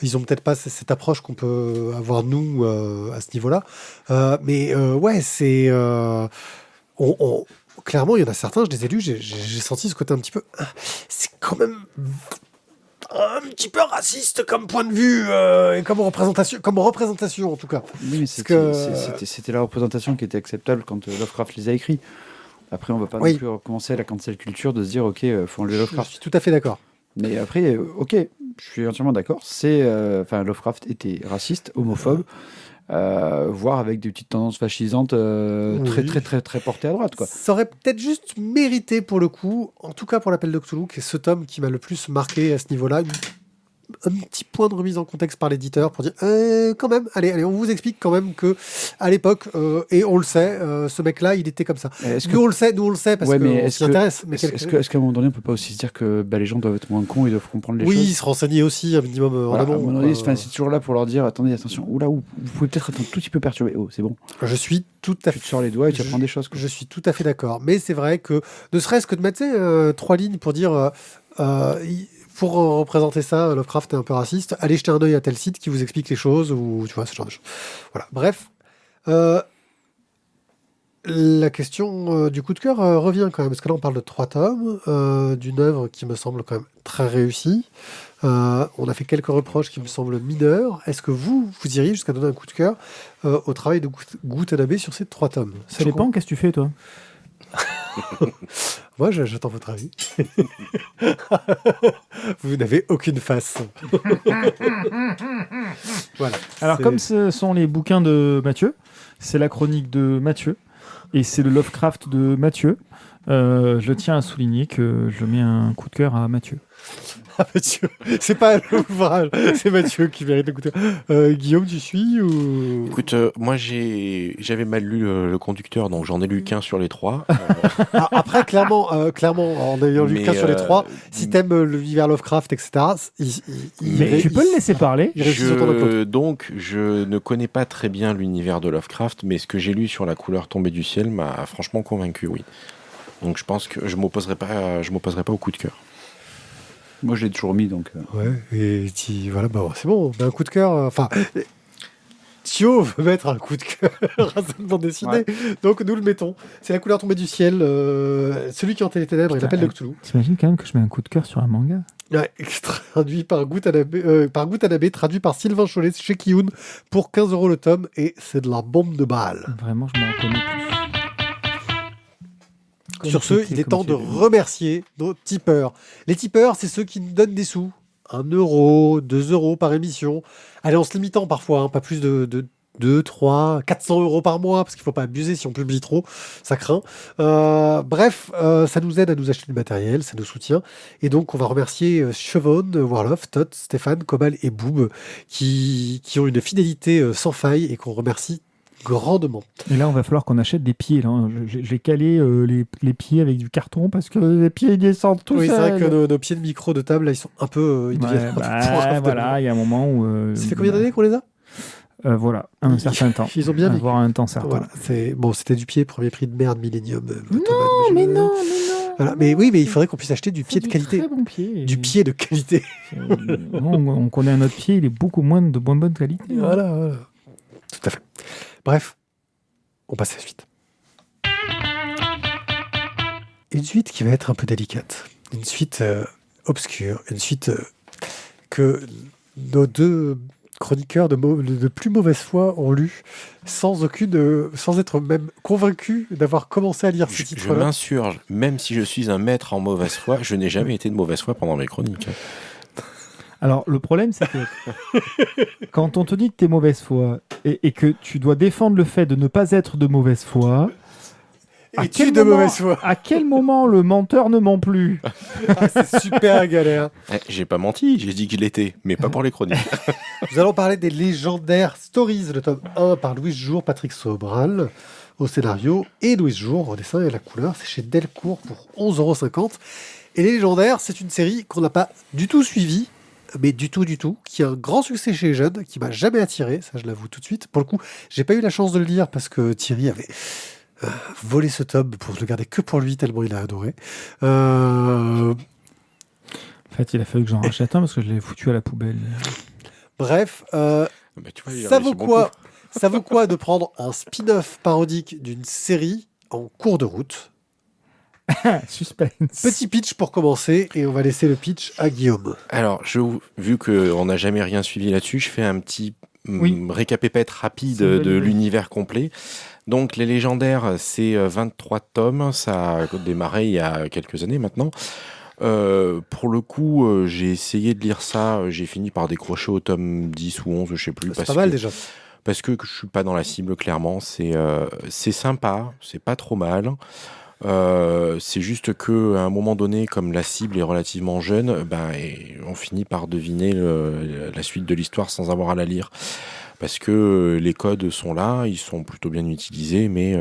Ils ont peut-être pas cette approche qu'on peut avoir nous à ce niveau-là. Mais ouais, c'est... Clairement, il y en a certains, je les ai lus, j'ai senti ce côté un petit peu... C'est quand même un petit peu raciste comme point de vue et comme représentation en tout cas. Oui, mais c'était la représentation qui était acceptable quand Lovecraft les a écrits. Après, on va pas Oui. non plus recommencer à la cancel culture de se dire, ok, faut enlever Je Lovecraft. suis tout à fait d'accord. Mais après, ok, je suis entièrement d'accord. Lovecraft était raciste, homophobe, voire avec des petites tendances fascisantes très, Oui. très, très, très portées à droite, quoi. Ça aurait peut-être juste mérité pour le coup, en tout cas pour l'appel de Cthulhu, qui est ce tome qui m'a le plus marqué à ce niveau-là, un petit point de remise en contexte par l'éditeur pour dire quand même, allez, on vous explique quand même que à l'époque, et on le sait, ce mec-là, il était comme ça. Nous, on le sait parce qu'on s'y intéresse. Mais est-ce qu'à un moment donné, on peut pas aussi se dire que les gens doivent être moins cons, ils doivent comprendre les choses? Oui, se renseigner aussi un minimum en Voilà, amont. à un moment donné, c'est toujours là pour leur dire attendez, attention, vous pouvez peut-être être un tout petit peu perturbé. Oh, c'est bon. Je suis tout à Tu fait. te sors les doigts et tu apprends des choses. Quoi. Je suis tout à fait d'accord. Mais c'est vrai que ne serait-ce que de mettre 3 lignes pour dire. Pour représenter ça, Lovecraft est un peu raciste. Allez jeter un œil à tel site qui vous explique les choses, ou tu vois, ce genre de choses. Voilà. Bref. La question du coup de cœur revient quand même, parce que là on parle de 3 tomes, d'une œuvre qui me semble quand même très réussie. On a fait quelques reproches qui me semblent mineurs. Est-ce que vous iriez jusqu'à donner un coup de cœur au travail de Gutanabe sur ces 3 tomes? Ça dépend, qu'est-ce que tu fais toi? Moi, j'attends votre avis. Vous n'avez aucune face. Voilà. Alors, comme ce sont les bouquins de Mathieu, c'est la chronique de Mathieu, et c'est le Lovecraft de Mathieu, je tiens à souligner que je mets un coup de cœur à Mathieu. Mathieu, c'est pas l'ouvrage, c'est Mathieu qui mérite le coup de cœur. Guillaume, tu suis ou... Écoute, moi j'avais mal lu le conducteur, donc j'en ai lu qu'un sur les 3. Après, clairement, en ayant lu qu'un sur les 3, si t'aimes l'univers Lovecraft, etc., Mais tu peux le laisser parler. Donc, je ne connais pas très bien l'univers de Lovecraft, mais ce que j'ai lu sur La couleur tombée du ciel m'a franchement convaincu, oui. Donc je pense que je m'opposerai pas au coup de cœur. Moi, je l'ai toujours mis, donc... Ouais, et voilà, bah, c'est bon, on a un coup de cœur. Enfin, Thio veut mettre un coup de cœur à cette bande dessinée, donc nous le mettons. C'est La couleur tombée du ciel, celui qui hantait les ténèbres, il l'appelle de Cthulhu. T'imagines quand même que je mets un coup de cœur sur un manga? Ouais, traduit par Gutanabe, traduit par Sylvain Chollet chez Kiyun pour 15 € le tome, et c'est de la bombe de balle. Vraiment, je m'en reconnais plus. Sur ce, il est temps de remercier nos tipeurs. Les tipeurs, c'est ceux qui nous donnent des sous. 1 €, 2 € par émission. Allez, en se limitant parfois, hein, pas plus de 2, 3, 400 € par mois, parce qu'il ne faut pas abuser si on publie trop, ça craint. Bref, ça nous aide à nous acheter du matériel, ça nous soutient. Et donc, on va remercier Chevon, Warloff, Todd, Stéphane, Cobal et Boob, qui ont une fidélité sans faille et qu'on remercie grandement. Et là, on va falloir qu'on achète des pieds. Là. J'ai calé les pieds avec du carton parce que les pieds ils descendent tout Oui, seuls. c'est vrai que nos pieds de micro de table, là, ils sont un peu... Voilà, il y a un moment où... Ça fait combien d'années qu'on les a voilà, un certain temps. Ils ont bien vécu. Avoir un temps certain. Voilà, c'était du pied, premier prix de merde, Millennium. Non. Voilà, mais oui, mais il faudrait qu'on puisse acheter du pied de qualité. Très bon pied. Du pied de qualité. On connaît un autre pied, il est beaucoup moins de bonne qualité. Voilà. Tout à fait. Bref, on passe à la suite. Une suite qui va être un peu délicate. Une suite obscure. Une suite que nos 2 chroniqueurs de plus mauvaise foi ont lu sans être même convaincus d'avoir commencé à lire ce titre-là. Je m'insurge, même si je suis un maître en mauvaise foi, je n'ai jamais été de mauvaise foi pendant mes chroniques. Alors, le problème, c'est que quand on te dit que tu es mauvaise foi et que tu dois défendre le fait de ne pas être de mauvaise foi, à quel moment le menteur ne ment plus? C'est super galère. J'ai pas menti, j'ai dit qu'il l'était, mais pas pour les chroniques. Nous allons parler des légendaires stories, le tome 1 par Louis Jour, Patrick Sobral au scénario et Louis Jour au dessin et à la couleur. C'est chez Delcourt pour 11,50 €. Et les légendaires, c'est une série qu'on n'a pas du tout suivie, mais du tout, qui a un grand succès chez les jeunes, qui m'a jamais attiré, ça je l'avoue tout de suite. Pour le coup, j'ai pas eu la chance de le lire parce que Thierry avait volé ce tome pour le garder que pour lui, tellement il a adoré. En fait, il a fallu que j'en rachète un parce que je l'ai foutu à la poubelle. Bref, ça vaut quoi de prendre un spin-off parodique d'une série en cours de route? Suspense. Petit pitch pour commencer, et on va laisser le pitch à Guillaume. Alors, vu qu'on n'a jamais rien suivi là-dessus, je fais un petit récapépète rapide de l'univers complet. Donc, les légendaires, c'est 23 tomes. Ça a démarré il y a quelques années maintenant. Pour le coup, j'ai essayé de lire ça. J'ai fini par décrocher au tome 10 ou 11, je sais plus. C'est pas mal déjà. Parce que je suis pas dans la cible, clairement. C'est sympa, c'est pas trop mal. C'est juste que à un moment donné, comme la cible est relativement jeune, on finit par deviner la suite de l'histoire sans avoir à la lire. Parce que les codes sont là, ils sont plutôt bien utilisés, mais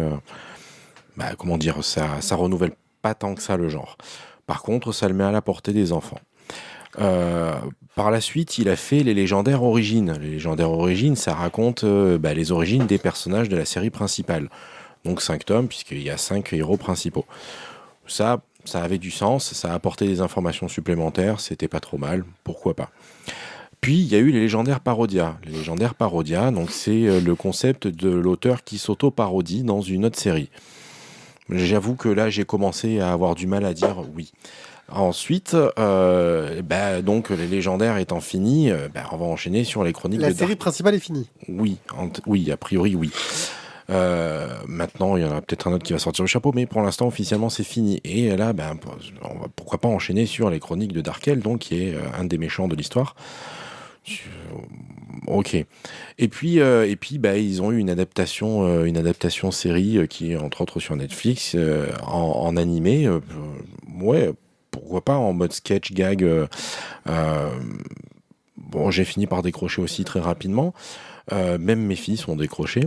comment dire, ça renouvelle pas tant que ça le genre. Par contre, ça le met à la portée des enfants. Par la suite, il a fait les légendaires origines. Les légendaires origines, ça raconte les origines des personnages de la série principale. Donc 5 tomes, puisqu'il y a 5 héros principaux. Ça avait du sens, ça a apporté des informations supplémentaires, c'était pas trop mal, pourquoi pas. Puis il y a eu les légendaires parodias. Les légendaires parodias, donc c'est le concept de l'auteur qui s'auto-parodie dans une autre série. J'avoue que là, j'ai commencé à avoir du mal à dire oui. Ensuite, donc les légendaires étant finis, on va enchaîner sur les chroniques La de série principale est finie. Oui, a priori oui. Maintenant, il y en a peut-être un autre qui va sortir le chapeau, mais pour l'instant, officiellement, c'est fini. Et là, pourquoi pas enchaîner sur les chroniques de Darkel, donc qui est un des méchants de l'histoire. Ok. Et puis, ils ont eu une adaptation série qui est entre autres sur Netflix en animé. Ouais, pourquoi pas en mode sketch gag. J'ai fini par décrocher aussi très rapidement. Même mes fils ont décroché.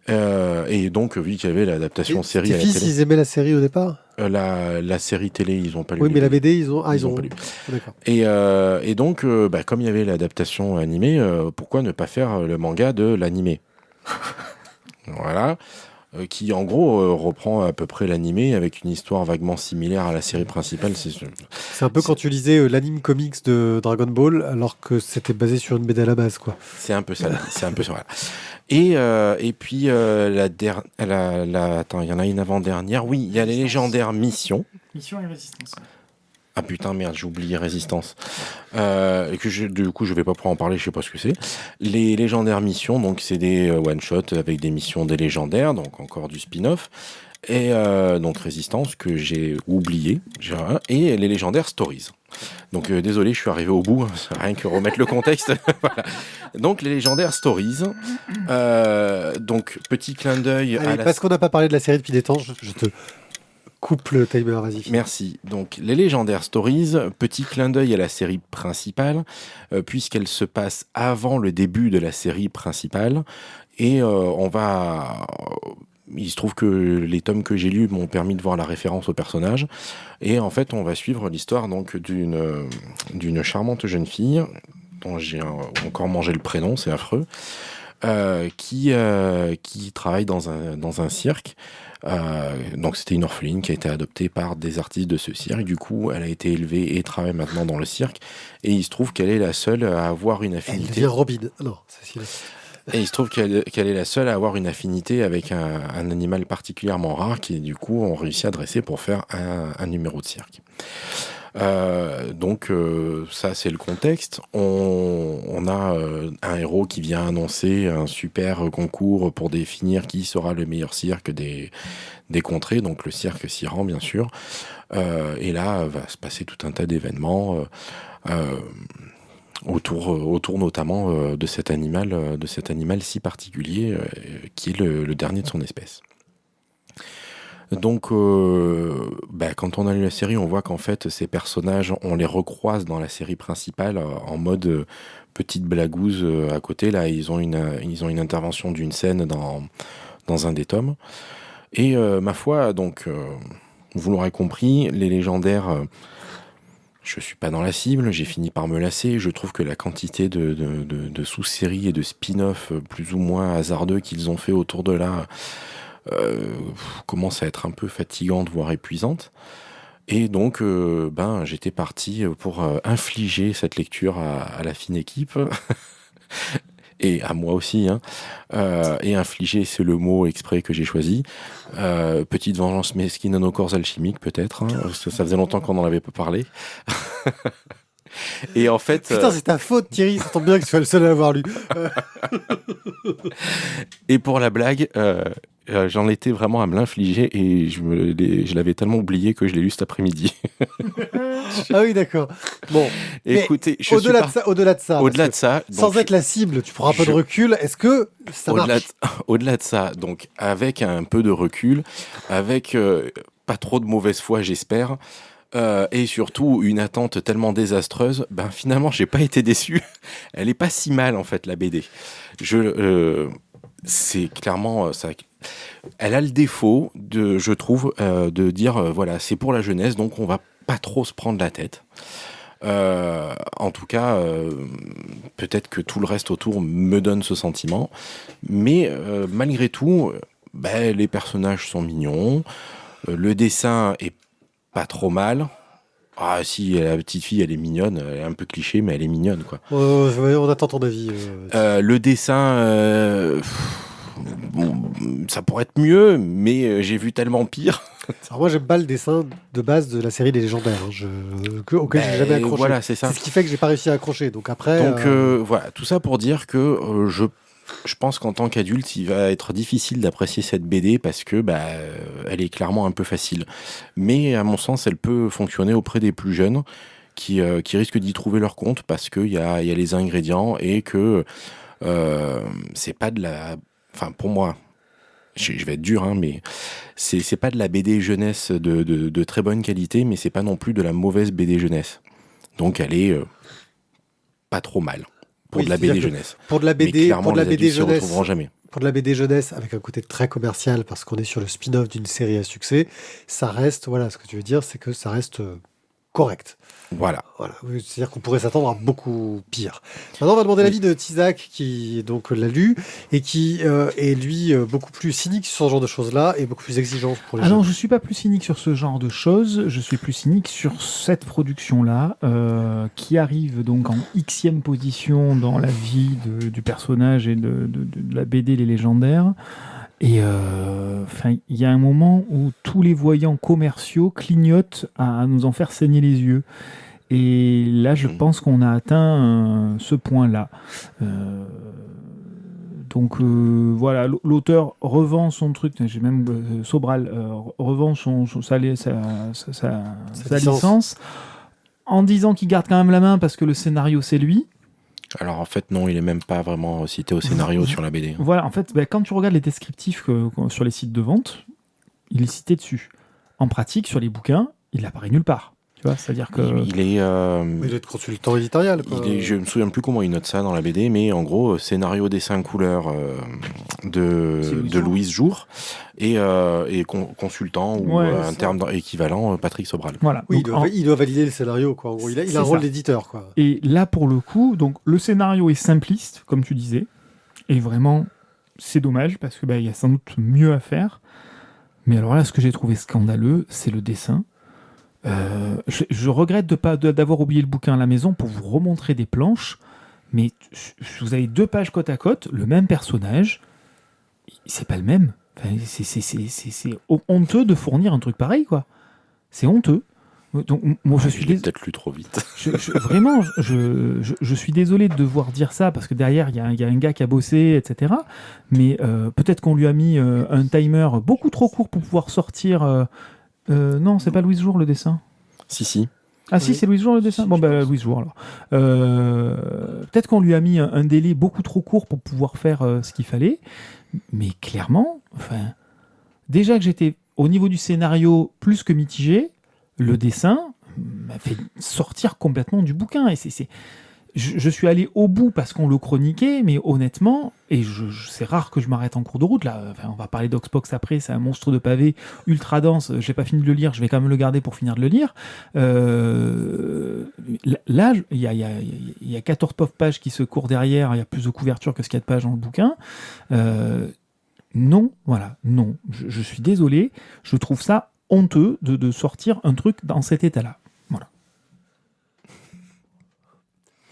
Et donc, vu qu'il y avait l'adaptation série à la télé. Tes fils, ils aimaient la série au départ ? La série télé, ils n'ont pas lu. Oui, mais la BD, ils ont pas lu. D'accord. Et donc, comme il y avait l'adaptation animée, pourquoi ne pas faire le manga de l'animé ? Voilà. Qui, en gros, reprend à peu près l'animé avec une histoire vaguement similaire à la série principale. C'est un peu quand tu lisais l'anime comics de Dragon Ball, alors que c'était basé sur une BD à la base, quoi. C'est un peu ça. C'est un peu ça. Voilà. Et puis, attends, il y en a une avant-dernière. Oui, il y a les légendaires missions. Mission et résistance. Ah putain, merde, j'ai oublié Résistance. Du coup, je vais pas pouvoir en parler, je sais pas ce que c'est. Les légendaires missions, donc c'est des one-shots avec des missions des légendaires, donc encore du spin-off. Et donc Résistance, que j'ai oublié. Et les légendaires stories. Donc désolé, je suis arrivé au bout, rien que remettre le contexte. Voilà. Donc les légendaires stories. Donc petit clin d'œil à la... Parce qu'on n'a pas parlé de la série depuis des temps, je te coupe le timer, vas-y. Merci. Donc, les légendaires stories, petit clin d'œil à la série principale, puisqu'elle se passe avant le début de la série principale. Et il se trouve que les tomes que j'ai lus m'ont permis de voir la référence au personnage. Et en fait, on va suivre l'histoire donc d'une charmante jeune fille, dont j'ai encore mangé le prénom, c'est affreux, qui travaille dans un cirque. Donc c'était une orpheline qui a été adoptée par des artistes de ce cirque. Du coup, elle a été élevée et travaille maintenant dans le cirque. Et il se trouve qu'elle est la seule à avoir une affinité. Elle devient Robin. Non, c'est Et il se trouve qu'elle est la seule à avoir une affinité avec un animal particulièrement rare qui, du coup, ont réussi à dresser pour faire un numéro de cirque. Donc ça c'est le contexte. On a un héros qui vient annoncer un super concours pour définir qui sera le meilleur cirque des contrées, donc le cirque Siran bien sûr. Et là va se passer tout un tas d'événements autour notamment de cet animal si particulier qui est le dernier de son espèce. Donc, quand on a lu la série, on voit qu'en fait, ces personnages, on les recroise dans la série principale en mode petite blagouze à côté. Là, ils ont une intervention d'une scène dans un des tomes. Et ma foi, donc, vous l'aurez compris, les légendaires, je suis pas dans la cible, j'ai fini par me lasser. Je trouve que la quantité de sous-séries et de spin-off plus ou moins hasardeux qu'ils ont fait autour de là... commence à être un peu fatigante, voire épuisante. Et donc, j'étais parti pour infliger cette lecture à la fine équipe, et à moi aussi, hein. Et infliger, c'est le mot exprès que j'ai choisi. Petite vengeance mesquine à nos corps alchimiques, peut-être, hein, parce que ça faisait longtemps qu'on n'en avait pas parlé. Et en fait... Putain, c'est ta faute, Thierry, ça tombe bien que tu sois le seul à l'avoir lu. Et pour la blague... j'en étais vraiment à me l'infliger et je l'avais tellement oublié que je l'ai lu cet après-midi. Ah oui, d'accord. Bon, écoutez, au-delà de ça, sans donc, être la cible, tu prends un peu de recul. Est-ce que ça marche ? Au-delà de ça, donc avec un peu de recul, avec pas trop de mauvaise foi, j'espère. Et surtout, une attente tellement désastreuse, finalement, j'ai pas été déçu. Elle est pas si mal, en fait, la BD. C'est clairement ça. Elle a le défaut, je trouve, de dire, voilà, c'est pour la jeunesse, donc on va pas trop se prendre la tête. En tout cas, peut-être que tout le reste autour me donne ce sentiment. Mais malgré tout, les personnages sont mignons. Le dessin est pas trop mal. Ah si, la petite fille, elle est mignonne. Elle est un peu cliché, mais elle est mignonne, quoi. On attend ton avis. Le dessin, ça pourrait être mieux, mais j'ai vu tellement pire. Alors moi, j'aime pas le dessin de base de la série des légendaires, auquel j'ai jamais accroché. Voilà, c'est ça. C'est ce qui fait que j'ai pas réussi à accrocher. Donc après. Voilà, tout ça pour dire que je pense qu'en tant qu'adulte, il va être difficile d'apprécier cette BD parce que elle est clairement un peu facile. Mais à mon sens, elle peut fonctionner auprès des plus jeunes qui risquent d'y trouver leur compte parce qu'il y a les ingrédients et que c'est pas de la... Enfin, pour moi, je vais être dur, mais c'est pas de la BD jeunesse de très bonne qualité, mais c'est pas non plus de la mauvaise BD jeunesse. Donc elle est pas trop mal. Pour de la BD jeunesse. Pour de la BD, pour de la BD jeunesse, jamais. Pour de la BD jeunesse, avec un côté très commercial, parce qu'on est sur le spin-off d'une série à succès, ça reste, voilà, ce que tu veux dire, c'est que ça reste correct. Voilà. C'est-à-dire qu'on pourrait s'attendre à beaucoup pire. Maintenant, on va demander l'avis de Tizak, qui donc l'a lu, et qui est, lui, beaucoup plus cynique sur ce genre de choses-là, et beaucoup plus exigeant pour les jeunes. Non, je suis pas plus cynique sur ce genre de choses, je suis plus cynique sur cette production-là, qui arrive donc en Xème position dans la vie du personnage et de la BD Les Légendaires. Et il y a un moment où tous les voyants commerciaux clignotent à nous en faire saigner les yeux. Et là, je pense qu'on a atteint ce point-là. Donc voilà, l'auteur revend son truc, j'ai même Sobral revend sa licence en disant qu'il garde quand même la main parce que le scénario c'est lui. Alors en fait non, il est même pas vraiment cité au scénario sur la BD. Voilà, en fait, quand tu regardes les descriptifs sur les sites de vente, il est cité dessus. En pratique, sur les bouquins, il apparaît nulle part. Tu vois, c'est-à-dire que il est. Il est consultant éditorial. Je me souviens plus comment il note ça dans la BD, mais en gros scénario, dessin, couleur de Louise Jour et consultant ou un terme équivalent Patrick Sobral. Voilà. Oui, il doit valider le scénario, quoi. En gros, il a un rôle d'éditeur, quoi. Et là, pour le coup, donc le scénario est simpliste, comme tu disais, et vraiment, c'est dommage parce que il y a sans doute mieux à faire. Mais alors là, ce que j'ai trouvé scandaleux, c'est le dessin. Je regrette d'avoir oublié le bouquin à la maison pour vous remontrer des planches, mais vous avez 2 pages côte à côte, le même personnage, c'est pas le même. Enfin, c'est honteux de fournir un truc pareil, quoi. C'est honteux. Donc, moi, je suis peut-être lu trop vite. Vraiment, je suis désolé de devoir dire ça parce que derrière, il y a un gars qui a bossé, etc. Mais peut-être qu'on lui a mis un timer beaucoup trop court pour pouvoir sortir. Non, c'est pas Louise Jour le dessin. Si. Ah oui. Si, c'est Louise Jour le dessin. Bon, Louise Jour alors. Peut-être qu'on lui a mis un délai beaucoup trop court pour pouvoir faire ce qu'il fallait. Mais clairement, déjà que j'étais au niveau du scénario plus que mitigé, le dessin m'a fait sortir complètement du bouquin. Et je suis allé au bout parce qu'on le chroniquait, mais honnêtement, et c'est rare que je m'arrête en cours de route, là, on va parler d'Oxbox après, c'est un monstre de pavé ultra dense, j'ai pas fini de le lire, je vais quand même le garder pour finir de le lire. Là, il y a 14 pauvres pages qui se courent derrière, il y a plus de couverture que ce qu'il y a de pages dans le bouquin. Non, je suis désolé, je trouve ça honteux de sortir un truc dans cet état-là. Voilà.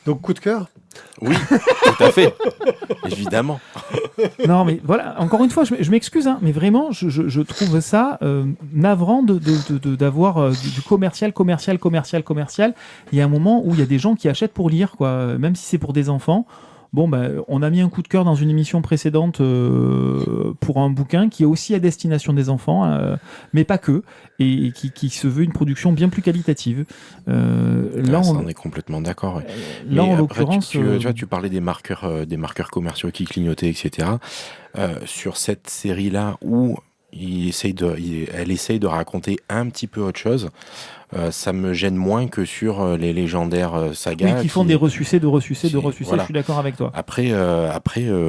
Donc, coup de cœur ? Oui, tout à fait. Évidemment. Non, mais voilà, encore une fois, je m'excuse, mais vraiment, je trouve ça navrant d'avoir du commercial. Il y a un moment où il y a des gens qui achètent pour lire, quoi, même si c'est pour des enfants. Bon, on a mis un coup de cœur dans une émission précédente pour un bouquin qui est aussi à destination des enfants, mais pas que, et qui se veut une production bien plus qualitative. Là, on est complètement d'accord. Ouais. Là, en l'occurrence, tu vois, tu parlais des marqueurs commerciaux qui clignotaient, etc. Sur cette série-là où elle essaye de raconter un petit peu autre chose. Ça me gêne moins que sur les légendaires sagas. Oui, qui font des ressucés, voilà. Je suis d'accord avec toi. Après,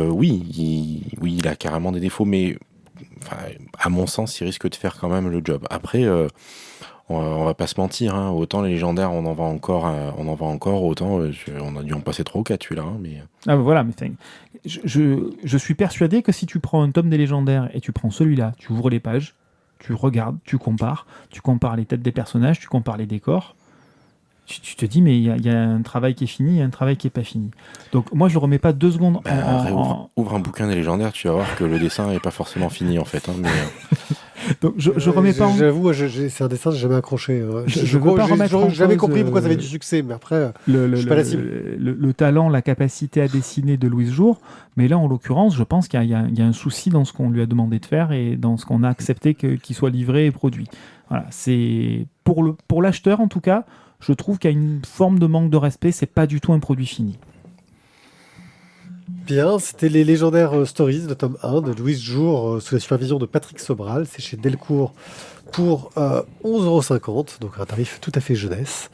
oui, il a carrément des défauts, mais à mon sens, il risque de faire quand même le job. Après, on va pas se mentir, hein, autant les légendaires, on en vend encore, autant on a dû en passer 3 ou 4 celui-là. Mais... Ah, voilà, mais je suis persuadé que si tu prends un tome des légendaires et tu prends celui-là, tu ouvres les pages, tu regardes, tu compares les têtes des personnages, tu compares les décors, tu te dis, mais il y a un travail qui est fini, il y a un travail qui n'est pas fini. Donc moi, je ne le remets pas 2 secondes ouvre un bouquin des légendaires, tu vas voir que le dessin n'est pas forcément fini, en fait. Hein, mais... Donc je remets pas. J'avoue, c'est un dessin que j'ai jamais accroché. Je veux pas remettre en J'ai jamais cause, compris pourquoi ça avait du succès, mais après, je suis pas la cible. le talent, la capacité à dessiner de Louise Jour, mais là en l'occurrence, je pense qu'il y a un souci dans ce qu'on lui a demandé de faire et dans ce qu'on a accepté qu'il soit livré et produit. Voilà, c'est pour l'acheteur en tout cas, je trouve qu'il y a une forme de manque de respect. C'est pas du tout un produit fini. Bien, c'était les légendaires stories de tome 1 de Louise Jour sous la supervision de Patrick Sobral. C'est chez Delcourt pour 11,50 €, donc un tarif tout à fait jeunesse.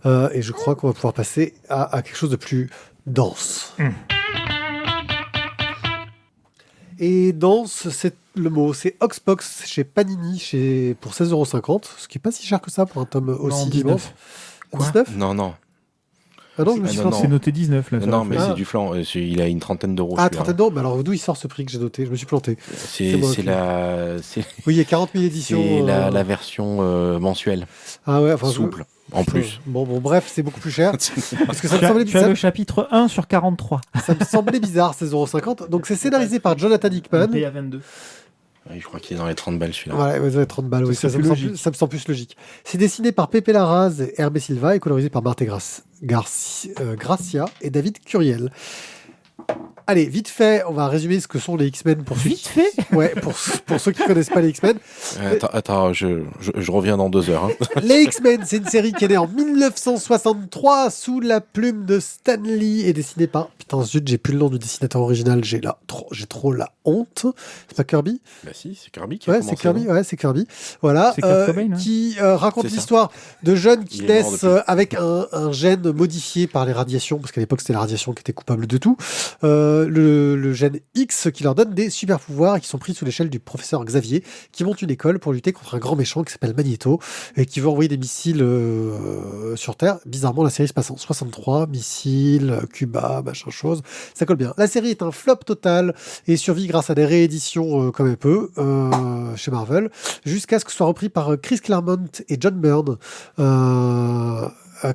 Et je crois qu'on va pouvoir passer à quelque chose de plus dense. Et dense, c'est le mot. C'est Oxbox chez Panini pour 16,50 €, ce qui n'est pas si cher que ça pour un tome aussi immense. 19 Non. Ah non, je me suis C'est noté 19 là. Non, mais c'est du flan. Il a une trentaine d'euros. Ah, 30 €. Mais alors d'où il sort ce prix que j'ai noté? Je me suis planté. Oui, il y a 40 000 éditions. C'est la version mensuelle. Ah ouais, souple. En plus. Bon, bref, c'est beaucoup plus cher. Parce que ça me semblait Tu as le chapitre 1 sur 43. Ça me semblait bizarre, 16,50 €. Donc c'est scénarisé par Jonathan Hickman. Il paye à 22. Oui, je crois qu'il est dans les 30 balles celui-là. Ouais, il est 30 balles, oui. Ça me semble plus logique. C'est dessiné par Pepe Larraz et Hervé Silva et colorisé par Marthe Gracia et David Curiel. Allez, vite fait, on va résumer ce que sont les X-Men pour Vite fait. Ouais, pour ceux qui ne connaissent pas les X-Men. Attends, je reviens dans 2 heures. Hein. Les X-Men, c'est une série qui est née en 1963 sous la plume de Stan Lee et dessinée par... Putain, zut, j'ai plus le nom du dessinateur original, j'ai trop la honte. C'est pas Kirby? Bah si, c'est Kirby qui a commencé. C'est Kirby. Voilà, qui raconte l'histoire de jeunes qui naissent avec un gène modifié par les radiations, parce qu'à l'époque, c'était la radiation qui était coupable de tout. Le gène X qui leur donne des super pouvoirs et qui sont pris sous l'échelle du professeur Xavier qui monte une école pour lutter contre un grand méchant qui s'appelle Magneto et qui veut envoyer des missiles sur Terre. Bizarrement, la série se passe en 63, missiles, Cuba, machin chose. Ça colle bien. La série est un flop total et survit grâce à des rééditions comme un peu chez Marvel jusqu'à ce que ce soit repris par Chris Claremont et John Byrne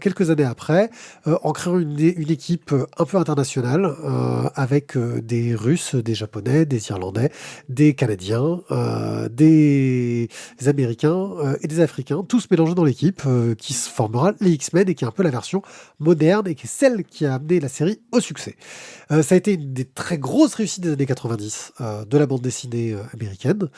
quelques années après, en créant une équipe un peu internationale avec des Russes, des Japonais, des Irlandais, des Canadiens, des Américains et des Africains, tous mélangés dans l'équipe qui se formera les X-Men et qui est un peu la version moderne et qui est celle qui a amené la série au succès. Ça a été une des très grosses réussites des années 90 de la bande dessinée américaine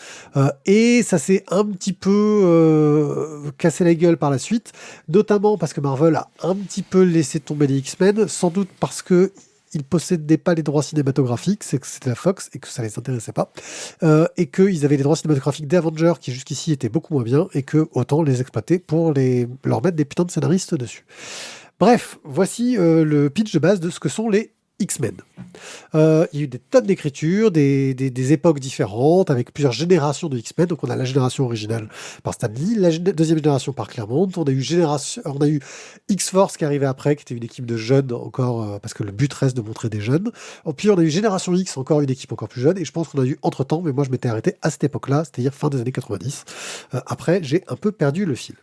et ça s'est un petit peu cassé la gueule par la suite, notamment parce que Marvel a un petit peu laissé tomber les X-Men, sans doute parce que ils possédaient pas les droits cinématographiques, c'est que c'était la Fox et que ça les intéressait pas, et qu'ils avaient les droits cinématographiques des Avengers qui jusqu'ici étaient beaucoup moins bien et que autant les exploiter pour leur mettre des putains de scénaristes dessus. Bref, voici le pitch de base de ce que sont les X-Men. Il y a eu des tonnes d'écritures, des époques différentes, avec plusieurs générations de X-Men. Donc on a la génération originale par Stan Lee, la deuxième génération par Claremont. On a eu X-Force qui arrivait après, qui était une équipe de jeunes encore, parce que le but reste de montrer des jeunes. Puis on a eu Génération X, encore une équipe encore plus jeune. Et je pense qu'on a eu entre-temps, mais moi je m'étais arrêté à cette époque-là, c'est-à-dire fin des années 90. Après, j'ai un peu perdu le fil.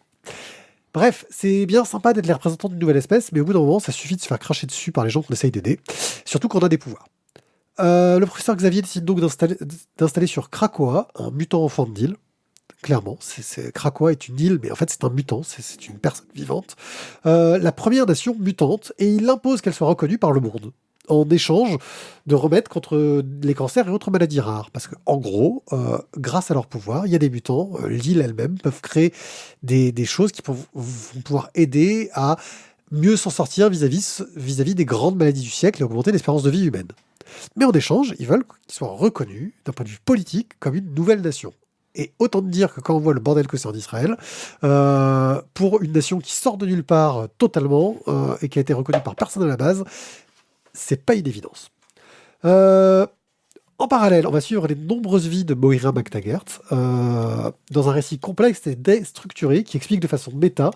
Bref, c'est bien sympa d'être les représentants d'une nouvelle espèce, mais au bout d'un moment, ça suffit de se faire cracher dessus par les gens qu'on essaye d'aider, surtout quand on a des pouvoirs. Le professeur Xavier décide donc d'installer sur Krakoa un mutant enfant de l'île. Clairement, Krakoa est une île, mais en fait c'est un mutant, c'est une personne vivante. La première nation mutante, et il impose qu'elle soit reconnue par le monde, en échange de remèdes contre les cancers et autres maladies rares. Parce qu'en gros, grâce à leur pouvoir, il y a des mutants, l'île elle-même, peuvent créer des choses qui vont pouvoir aider à mieux s'en sortir vis-à-vis des grandes maladies du siècle et augmenter l'espérance de vie humaine. Mais en échange, ils veulent qu'ils soient reconnus d'un point de vue politique comme une nouvelle nation. Et autant te dire que quand on voit le bordel que c'est en Israël, pour une nation qui sort de nulle part totalement et qui a été reconnue par personne à la base, c'est pas une évidence. En parallèle, on va suivre les nombreuses vies de Moira MacTaggert dans un récit complexe et déstructuré qui explique de façon méta.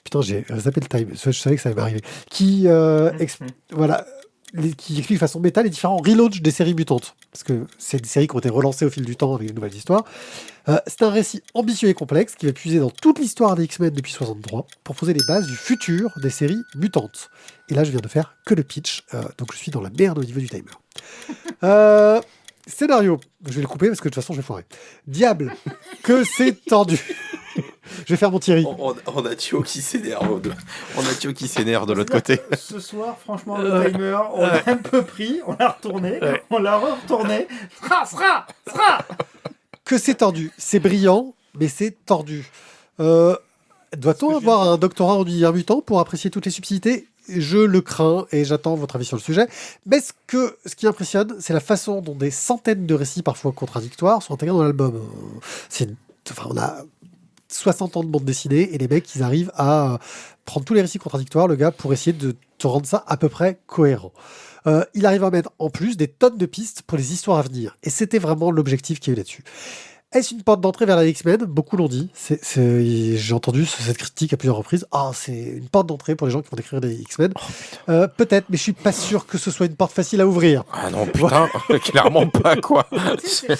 Putain, j'ai zappé le time, je savais que ça allait m'arriver. Qui explique de façon méta les différents relaunchs des séries mutantes. Parce que c'est des séries qui ont été relancées au fil du temps avec de nouvelles histoires. C'est un récit ambitieux et complexe qui va puiser dans toute l'histoire des X-Men depuis 63 pour poser les bases du futur des séries mutantes. Et là, je viens de faire que le pitch, donc je suis dans la merde au niveau du timer. Scénario, je vais le couper parce que de toute façon je vais foirer. Diable, que c'est tendu. Je vais faire mon Thierry. On a Thio qui s'énerve. On a Thio qui s'énerve de l'autre côté. Ce soir, franchement, le timer, on l'a un peu pris, on l'a retourné, on l'a retourné. Sera. Que c'est tendu. C'est brillant, mais c'est tordu. Doit-on avoir un doctorat en univers mutant pour apprécier toutes les subtilités ? Je le crains et j'attends votre avis sur le sujet. Mais ce qui impressionne, c'est la façon dont des centaines de récits parfois contradictoires sont intégrés dans l'album. On a 60 ans de bande dessinée et les mecs, ils arrivent à prendre tous les récits contradictoires, le gars, pour essayer de te rendre ça à peu près cohérent. Il arrive à mettre en plus des tonnes de pistes pour les histoires à venir. Et c'était vraiment l'objectif qu'il y a eu là-dessus. Est-ce une porte d'entrée vers la X-Men ? Beaucoup l'ont dit. J'ai entendu cette critique à plusieurs reprises. Ah, c'est une porte d'entrée pour les gens qui vont écrire des X-Men. Peut-être, mais je suis pas sûr que ce soit une porte facile à ouvrir. Ah non, putain, clairement pas, quoi. C'est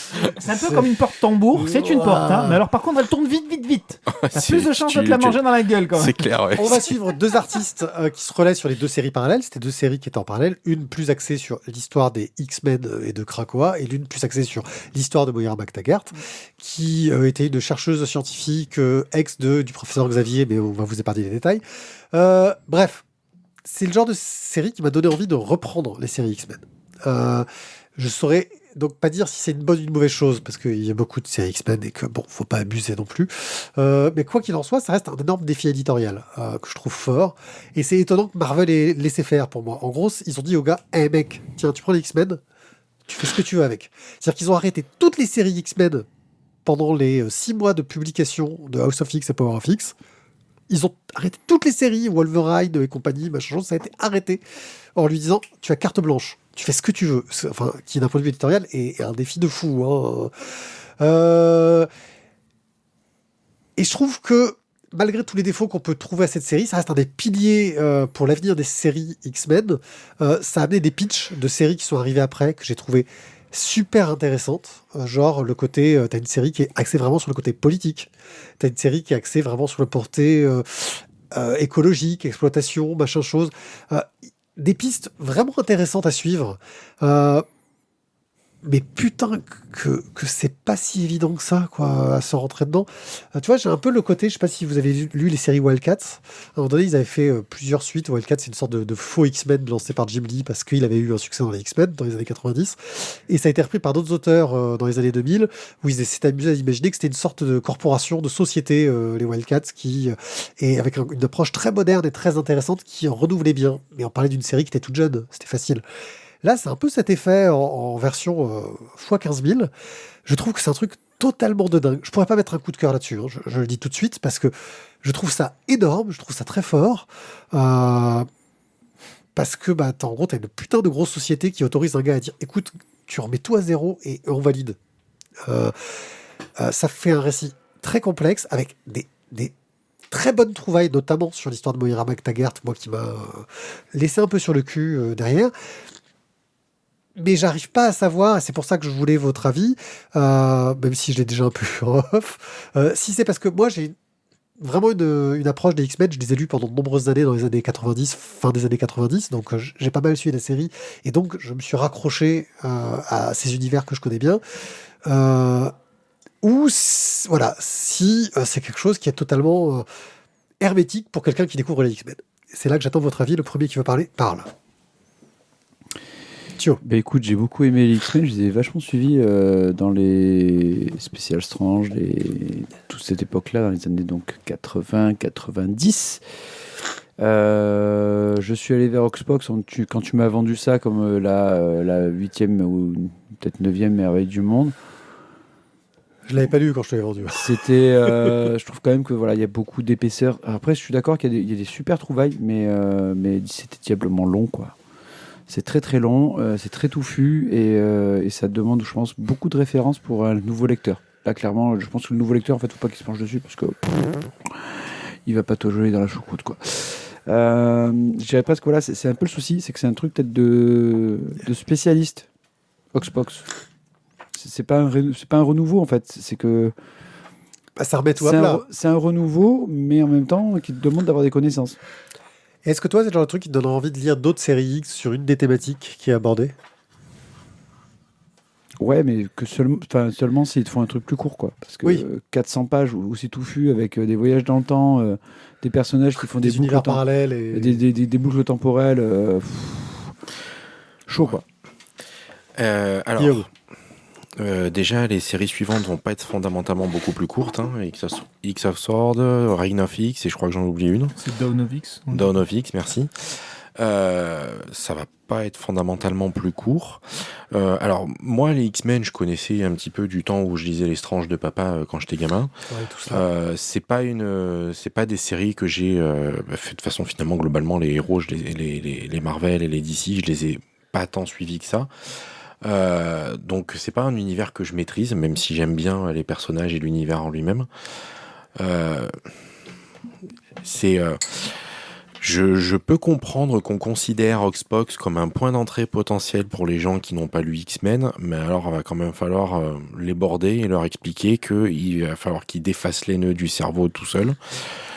un peu comme une porte tambour, c'est une porte, hein, mais alors par contre elle tourne vite. T'as plus de chances de te la manger dans la gueule, quand même. C'est clair, ouais. On va suivre deux artistes qui se relaient sur les deux séries parallèles. C'était deux séries qui étaient en parallèle. Une plus axée sur l'histoire des X-Men et de Krakoa, et l'une plus axée sur l'histoire de Moira MacTaggert, qui était une chercheuse scientifique du professeur Xavier, mais on va vous épargner les détails. Bref, c'est le genre de série qui m'a donné envie de reprendre les séries X-Men. Je saurais donc pas dire si c'est une bonne ou une mauvaise chose, parce qu'il y a beaucoup de séries X-Men et que, bon, faut pas abuser non plus. Mais quoi qu'il en soit, ça reste un énorme défi éditorial que je trouve fort. Et c'est étonnant que Marvel ait laissé faire pour moi. En gros, ils ont dit au gars, hey mec, tiens, tu prends les X-Men, tu fais ce que tu veux avec. C'est-à-dire qu'ils ont arrêté toutes les séries X-Men pendant les 6 mois de publication de House of X et Power of X. Ils ont arrêté toutes les séries, Wolverine et compagnie, machin chose, ça a été arrêté en lui disant tu as carte blanche, tu fais ce que tu veux. Enfin, qui d'un point de vue éditorial est un défi de fou. Et je trouve que malgré tous les défauts qu'on peut trouver à cette série, ça reste un des piliers pour l'avenir des séries X-Men. Ça a amené des pitchs de séries qui sont arrivées après que j'ai trouvé super intéressante, genre le côté, t'as une série qui est axée vraiment sur le côté politique, t'as une série qui est axée vraiment sur le porté écologique, exploitation, machin chose, des pistes vraiment intéressantes à suivre, mais putain que c'est pas si évident que ça, quoi, à se rentrer dedans. Tu vois, j'ai un peu le côté, je sais pas si vous avez lu les séries Wildcats. À un moment donné, ils avaient fait plusieurs suites. Wildcats, c'est une sorte de faux X-Men lancé par Jim Lee parce qu'il avait eu un succès dans les X-Men dans les années 90. Et ça a été repris par d'autres auteurs dans les années 2000 où ils s'étaient amusés à imaginer que c'était une sorte de corporation, de société, les Wildcats, qui est avec une approche très moderne et très intéressante qui en renouvelait bien. Mais on parlait d'une série qui était toute jeune, c'était facile. Là, c'est un peu cet effet en version x 15 000. Je trouve que c'est un truc totalement de dingue. Je pourrais pas mettre un coup de cœur là-dessus, hein, je le dis tout de suite, parce que je trouve ça énorme, je trouve ça très fort. Parce que, en gros, t'as une putain de grosse société qui autorise un gars à dire « Écoute, tu remets tout à zéro et on valide. » Ça fait un récit très complexe, avec des très bonnes trouvailles, notamment sur l'histoire de Moira MacTaggert, moi qui m'a laissé un peu sur le cul derrière. Mais j'arrive pas à savoir, et c'est pour ça que je voulais votre avis, même si je l'ai déjà un peu off, si c'est parce que moi j'ai vraiment une approche des X-Men, je les ai lus pendant de nombreuses années dans les années 90, fin des années 90, donc j'ai pas mal suivi la série, et donc je me suis raccroché à ces univers que je connais bien, ou voilà, si c'est quelque chose qui est totalement hermétique pour quelqu'un qui découvre les X-Men. C'est là que j'attends votre avis, le premier qui veut parler, parle. Bah écoute, j'ai beaucoup aimé les X-Men, je les ai vachement suivis dans les Special Strange, toute cette époque-là, dans les années donc 80-90. Je suis allé vers Oxbox quand tu m'as vendu ça comme la 8e ou peut-être 9e merveille du monde. Je l'avais pas lu quand je te l'ai vendu. C'était, je trouve quand même que voilà, il y a beaucoup d'épaisseur. Après, je suis d'accord qu'il y a des super trouvailles, mais c'était diablement long, quoi. C'est très très long, c'est très touffu et ça demande, je pense, beaucoup de références pour un nouveau lecteur. Là, clairement, je pense que le nouveau lecteur, en fait, faut pas qu'il se penche dessus parce que il va pas te jouer dans la choucroute, quoi. Je dirais presque, voilà, c'est un peu le souci, c'est que c'est un truc peut-être de spécialiste. Oxbox. C'est pas un renouveau, en fait. C'est que Bah, ça remet tout à plat. c'est un renouveau, mais en même temps qui te demande d'avoir des connaissances. Est-ce que toi, c'est le genre de truc qui te donne envie de lire d'autres séries X sur une des thématiques qui est abordée? Ouais, mais que seulement s'ils te font un truc plus court, quoi. Parce que Oui. 400 pages aussi touffu avec des voyages dans le temps, des personnages qui font Des des boucles, univers parallèles et... des boucles temporelles. Chaud, quoi. Alors, Guillaume. déjà, les séries suivantes vont pas être fondamentalement beaucoup plus courtes. Hein. X of Sword, Reign of X, et je crois que j'en oublie une. C'est Dawn of X. Dawn of X, merci. Ça va pas être fondamentalement plus court. Alors, moi, les X-Men, je connaissais un petit peu du temps où je lisais Les Stranges de Papa quand j'étais gamin. Ouais, tout ça. C'est pas des séries que j'ai fait de façon finalement globalement les héros, les Marvel et les DC, je les ai pas tant suivis que ça. Donc c'est pas un univers que je maîtrise, même si j'aime bien les personnages et l'univers en lui-même. Je peux comprendre qu'on considère Oxbox comme un point d'entrée potentiel pour les gens qui n'ont pas lu X-Men, mais alors il va quand même falloir les border et leur expliquer qu'il va falloir qu'ils défassent les nœuds du cerveau tout seul.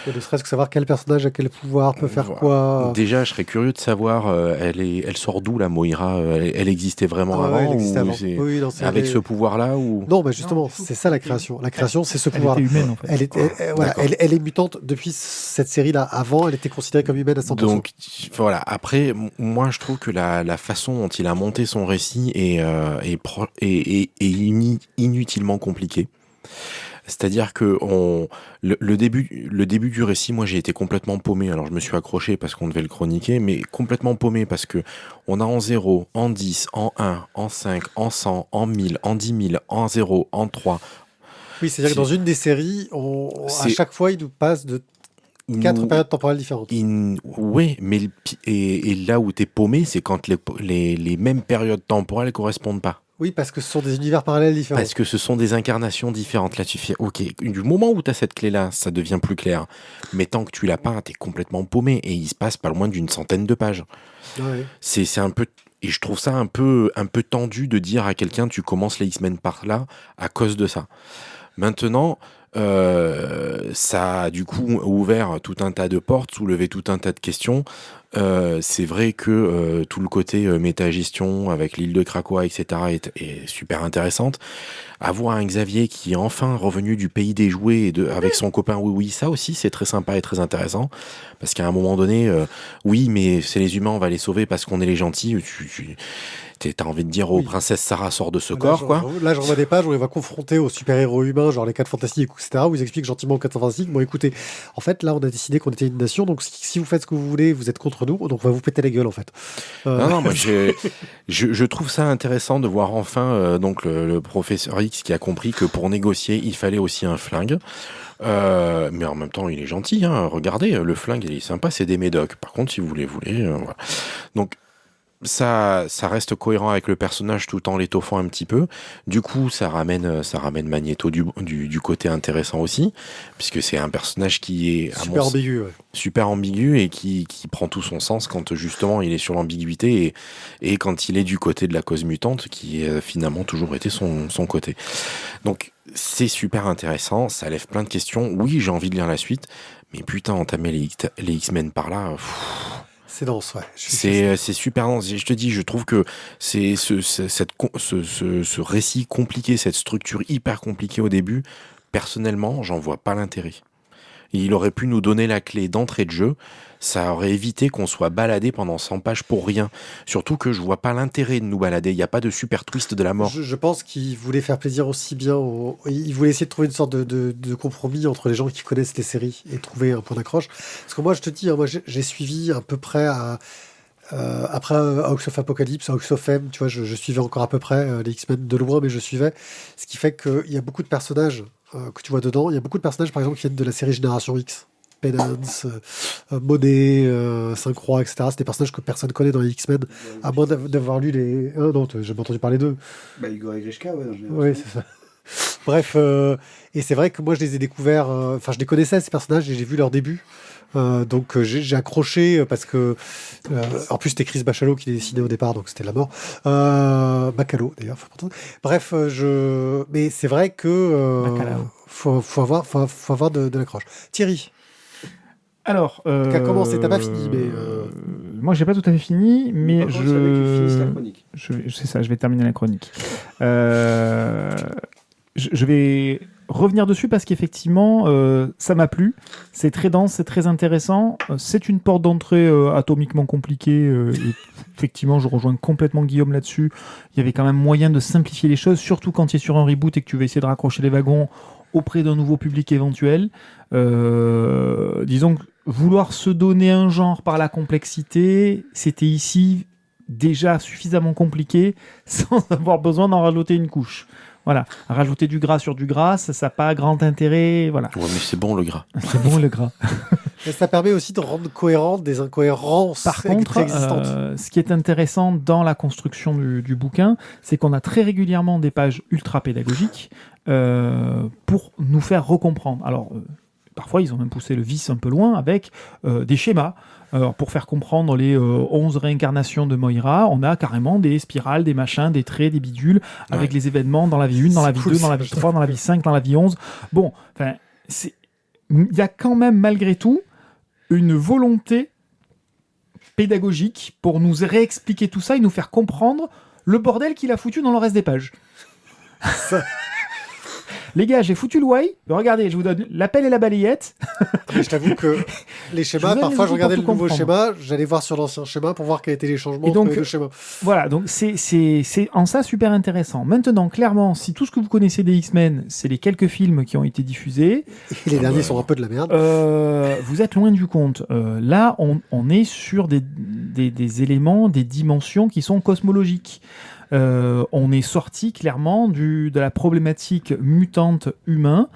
Et ne serait-ce que savoir quel personnage a quel pouvoir, peut faire Voilà. quoi. Déjà, je serais curieux de savoir, elle sort d'où la Moira? Elle existait vraiment Ah ouais, avant, elle existait ou avant. c'est Oui, non, c'est avec vrai. ce pouvoir-là ou... Non, bah justement, Non, du tout. c'est ça la création. La création, c'est ce Elle pouvoir. était humaine, en fait. Voilà, D'accord. elle est mutante depuis cette série-là. Avant, elle était considérée comme humaine à 100%. Donc voilà, après, moi je trouve que la façon dont il a monté son récit est inutilement compliquée. C'est-à-dire que le début du récit, moi j'ai été complètement paumé. Alors je me suis accroché parce qu'on devait le chroniquer, mais complètement paumé parce que on a en 0, en 10, en 1, en 5, en 100, en 1000, en 10 000, en 0, en 3. Oui, c'est-à-dire que dans une des séries, à C'est- chaque fois, il nous passe de 4 périodes temporelles différentes. Oui, mais et là où t'es paumé, c'est quand les mêmes périodes temporelles correspondent pas. Oui, parce que ce sont des univers parallèles différents. Parce que ce sont des incarnations différentes. Là, tu fais, ok, du moment où tu as cette clé-là, ça devient plus clair. Mais tant que tu l'as pas, tu es complètement paumé. Et il se passe pas loin d'une centaine de pages. Ouais. C'est un peu... Et je trouve ça un peu tendu de dire à quelqu'un, tu commences les X-Men par là, à cause de ça. Maintenant, ça a du coup ouvert tout un tas de portes, soulevé tout un tas de questions. C'est vrai que tout le côté métagestion avec l'île de Krakoa, etc. est super intéressante. Avoir un Xavier qui est enfin revenu du pays des jouets avec son copain Oui, ça aussi c'est très sympa et très intéressant. Parce qu'à un moment donné, oui, mais c'est les humains, on va les sauver parce qu'on est les gentils. T'as envie de dire aux Oui. princesses Sarah sort de ce Là, corps, quoi. Là, j'en vois des pages où il va confronter aux super-héros humains, genre les 4 Fantastiques, etc., où ils expliquent gentiment aux 4 Fantastiques, bon écoutez, en fait, là, on a décidé qu'on était une nation, donc si vous faites ce que vous voulez, vous êtes contre nous, donc on va vous péter la gueule, en fait. Non, moi je trouve ça intéressant de voir enfin donc le professeur X qui a compris que pour négocier, il fallait aussi un flingue. Mais en même temps, il est gentil. Hein. Regardez, le flingue, il est sympa, c'est des médocs. Par contre, si vous voulez, voilà. Donc, ça reste cohérent avec le personnage tout en l'étoffant un petit peu. Du coup, ça ramène Magneto du côté intéressant aussi, puisque c'est un personnage qui est à super ambigu, ouais. super ambigu et qui prend tout son sens quand justement il est sur l'ambiguïté et quand il est du côté de la cause mutante qui a finalement toujours été son côté. Donc c'est super intéressant, ça lève plein de questions. Oui, j'ai envie de lire la suite, mais putain, entamer les X-Men par là... C'est dense, ouais. C'est super dense. Je te dis, je trouve que c'est ce récit compliqué, cette structure hyper compliquée au début, personnellement, j'en vois pas l'intérêt. Il aurait pu nous donner la clé d'entrée de jeu, ça aurait évité qu'on soit baladé pendant 100 pages pour rien. Surtout que je vois pas l'intérêt de nous balader, il n'y a pas de super twist de la mort. Je pense qu'il voulait faire plaisir aussi bien il voulait essayer de trouver une sorte de compromis entre les gens qui connaissent les séries et trouver un point d'accroche. Parce que moi, je te dis, hein, moi, j'ai suivi à peu près Après House of Apocalypse, House of M, tu vois, je suivais encore à peu près les X-Men de loin, mais je suivais. Ce qui fait qu'il y a beaucoup de personnages que tu vois dedans. Il y a beaucoup de personnages, par exemple, qui viennent de la série Génération X. Penance, Monet, Saint-Croix, etc. C'est des personnages que personne connaît dans les X-Men, à moins d'avoir lu les... non, j'ai jamais entendu parler d'eux. Bah, Igor et Grishka, ouais, dans Génération. Oui, c'est ça. Bref, et c'est vrai que moi, je les ai découverts... Enfin, je les connaissais, ces personnages, et j'ai vu leur début. Donc j'ai accroché parce que en plus c'était Chris Bachalo qui les dessinait au départ, donc c'était la mort. Bacalo d'ailleurs, faut pas entendre. Bref, mais c'est vrai que faut avoir de l'accroche. Thierry, Alors, qui a commencé, t'as pas fini, mais moi j'ai pas tout à fait fini, mais Par contre, il fallait que tu finisses la chronique. c'est ça, je vais terminer la chronique. Je vais revenir dessus parce qu'effectivement, ça m'a plu. C'est très dense, c'est très intéressant. C'est une porte d'entrée atomiquement compliquée. Et effectivement, je rejoins complètement Guillaume là-dessus. Il y avait quand même moyen de simplifier les choses, surtout quand tu es sur un reboot et que tu veux essayer de raccrocher les wagons auprès d'un nouveau public éventuel. Disons que vouloir se donner un genre par la complexité, c'était ici déjà suffisamment compliqué sans avoir besoin d'en rajouter une couche. Voilà, rajouter du gras sur du gras, ça n'a pas grand intérêt. Voilà. Ouais, mais c'est bon le gras. C'est bon le gras. et ça permet aussi de rendre cohérentes des incohérences Par contre, préexistantes. ce qui est intéressant dans la construction du bouquin, c'est qu'on a très régulièrement des pages ultra pédagogiques pour nous faire recomprendre. Alors, parfois, ils ont même poussé le vice un peu loin avec des schémas. Alors, pour faire comprendre les 11 réincarnations de Moira, on a carrément des spirales, des machins, des traits, des bidules, avec les événements dans la vie 1, dans la vie 2, dans la vie 3, dans la vie 5, dans la vie 11. Bon, enfin, il y a quand même, malgré tout, une volonté pédagogique pour nous réexpliquer tout ça et nous faire comprendre le bordel qu'il a foutu dans le reste des pages. Les gars, j'ai foutu le why. Regardez, je vous donne l'appel et la balayette. Mais je t'avoue que les schémas, parfois je regardais le pour tout nouveau comprendre. schéma, j'allais voir sur l'ancien schéma pour voir quels étaient les changements Et donc, entre les deux schémas. Voilà, donc c'est en ça super intéressant. Maintenant, clairement, si tout ce que vous connaissez des X-Men, c'est les quelques films qui ont été diffusés, Et les derniers sont un peu de la merde. vous êtes loin du compte. Là, on est sur des éléments, des dimensions qui sont cosmologiques. On est sorti clairement de la problématique mutante humain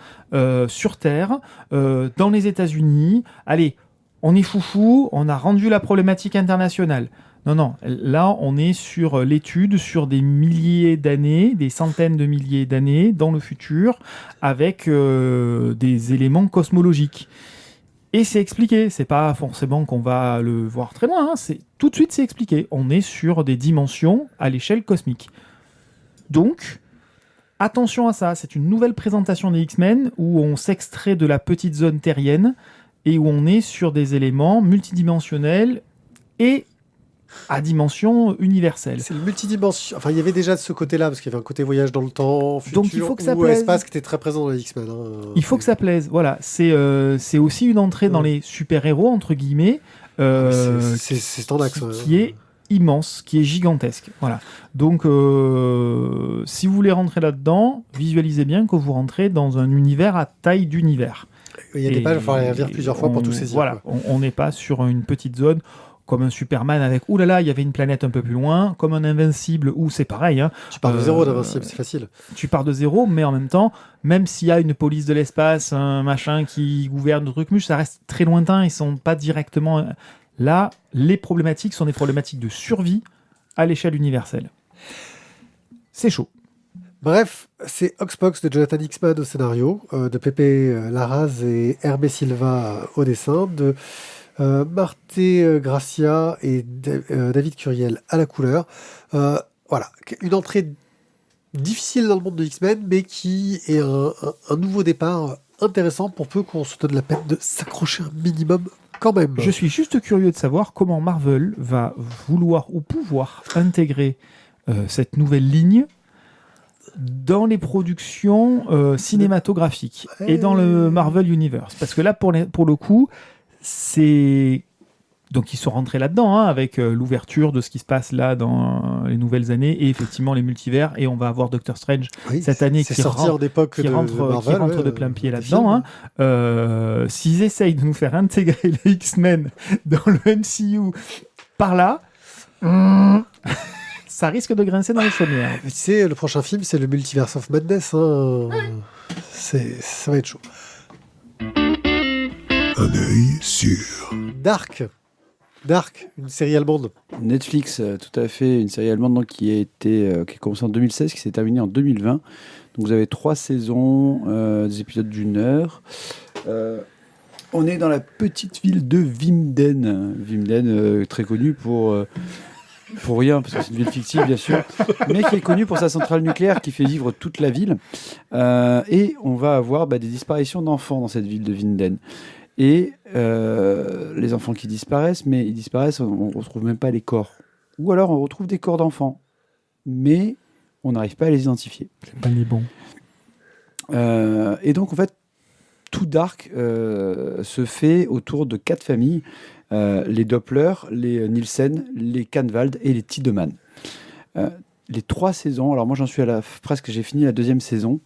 sur Terre, dans les États-Unis. Allez, on est foufou, on a rendu la problématique internationale. Non, là on est sur l'étude sur des milliers d'années, des centaines de milliers d'années dans le futur, avec des éléments cosmologiques. Et c'est expliqué, c'est pas forcément qu'on va le voir très loin, tout de suite c'est expliqué. On est sur des dimensions à l'échelle cosmique. Donc, attention à ça, c'est une nouvelle présentation des X-Men où on s'extrait de la petite zone terrienne et où on est sur des éléments multidimensionnels et à dimension universelle. C'est le multidimension. Enfin, il y avait déjà de ce côté-là, parce qu'il y avait un côté voyage dans le temps, futur, Donc, il faut que ça ou plaise. espace qui était très présent dans les X-Men. Il faut que ça plaise, voilà. C'est aussi une entrée dans les super-héros, entre guillemets, c'est standard, ça. qui est immense, qui est gigantesque. Voilà. Donc, si vous voulez rentrer là-dedans, visualisez bien que vous rentrez dans un univers à taille d'univers. Il y a des pages, il va falloir les lire plusieurs fois pour tout saisir. Voilà, quoi. on n'est pas sur une petite zone comme un Superman avec « Ouh là là, il y avait une planète un peu plus loin », comme un Invincible où c'est pareil. Hein, Tu pars de zéro d'Invincible, c'est facile. tu pars de zéro, mais en même temps, même s'il y a une police de l'espace, un machin qui gouverne le truc, ça reste très lointain, ils sont pas directement... Là, les problématiques sont des problématiques de survie à l'échelle universelle. C'est chaud. Bref, c'est Oxbox de Jonathan Hickman au scénario, de Pepe Larraz et Hervé Silva au dessin, de Marte Gracia et David Curiel à la couleur. Voilà, une entrée difficile dans le monde de X-Men, mais qui est un nouveau départ intéressant pour peu qu'on se donne la peine de s'accrocher un minimum quand même. Je suis juste curieux de savoir comment Marvel va vouloir ou pouvoir intégrer cette nouvelle ligne dans les productions cinématographiques et dans le Marvel Universe. Parce que là, pour le coup, c'est... Donc ils sont rentrés là-dedans, hein, avec l'ouverture de ce qui se passe là dans les nouvelles années et effectivement les multivers. Et on va avoir Doctor Strange cette année qui rentre de plein pied là-dedans. Hein. S'ils essayent de nous faire intégrer les X-Men dans le MCU par là, Ça risque de grincer dans les chaumières. Tu sais, le prochain film, c'est le Multiverse of Madness. Hein. Ça va être chaud. Un œil sur. Dark, une série allemande. Netflix, tout à fait, une série allemande donc, qui a commencé en 2016, qui s'est terminée en 2020. Donc vous avez 3 saisons, des épisodes d'une heure. On est dans la petite ville de Wimbden. Wimbden, très connue pour rien, parce que c'est une ville fictive bien sûr, mais qui est connue pour sa centrale nucléaire qui fait vivre toute la ville. Et on va avoir des disparitions d'enfants dans cette ville de Wimbden. Et les enfants qui disparaissent, mais ils disparaissent, on ne retrouve même pas les corps. Ou alors on retrouve des corps d'enfants, mais on n'arrive pas à les identifier. C'est pas les bons. Et donc en fait, tout Dark se fait autour de 4 familles, les Doppler, les Nielsen, les Kahnwald et les Tiedemann. Les 3 saisons, alors moi j'en suis presque, j'ai fini la 2e saison.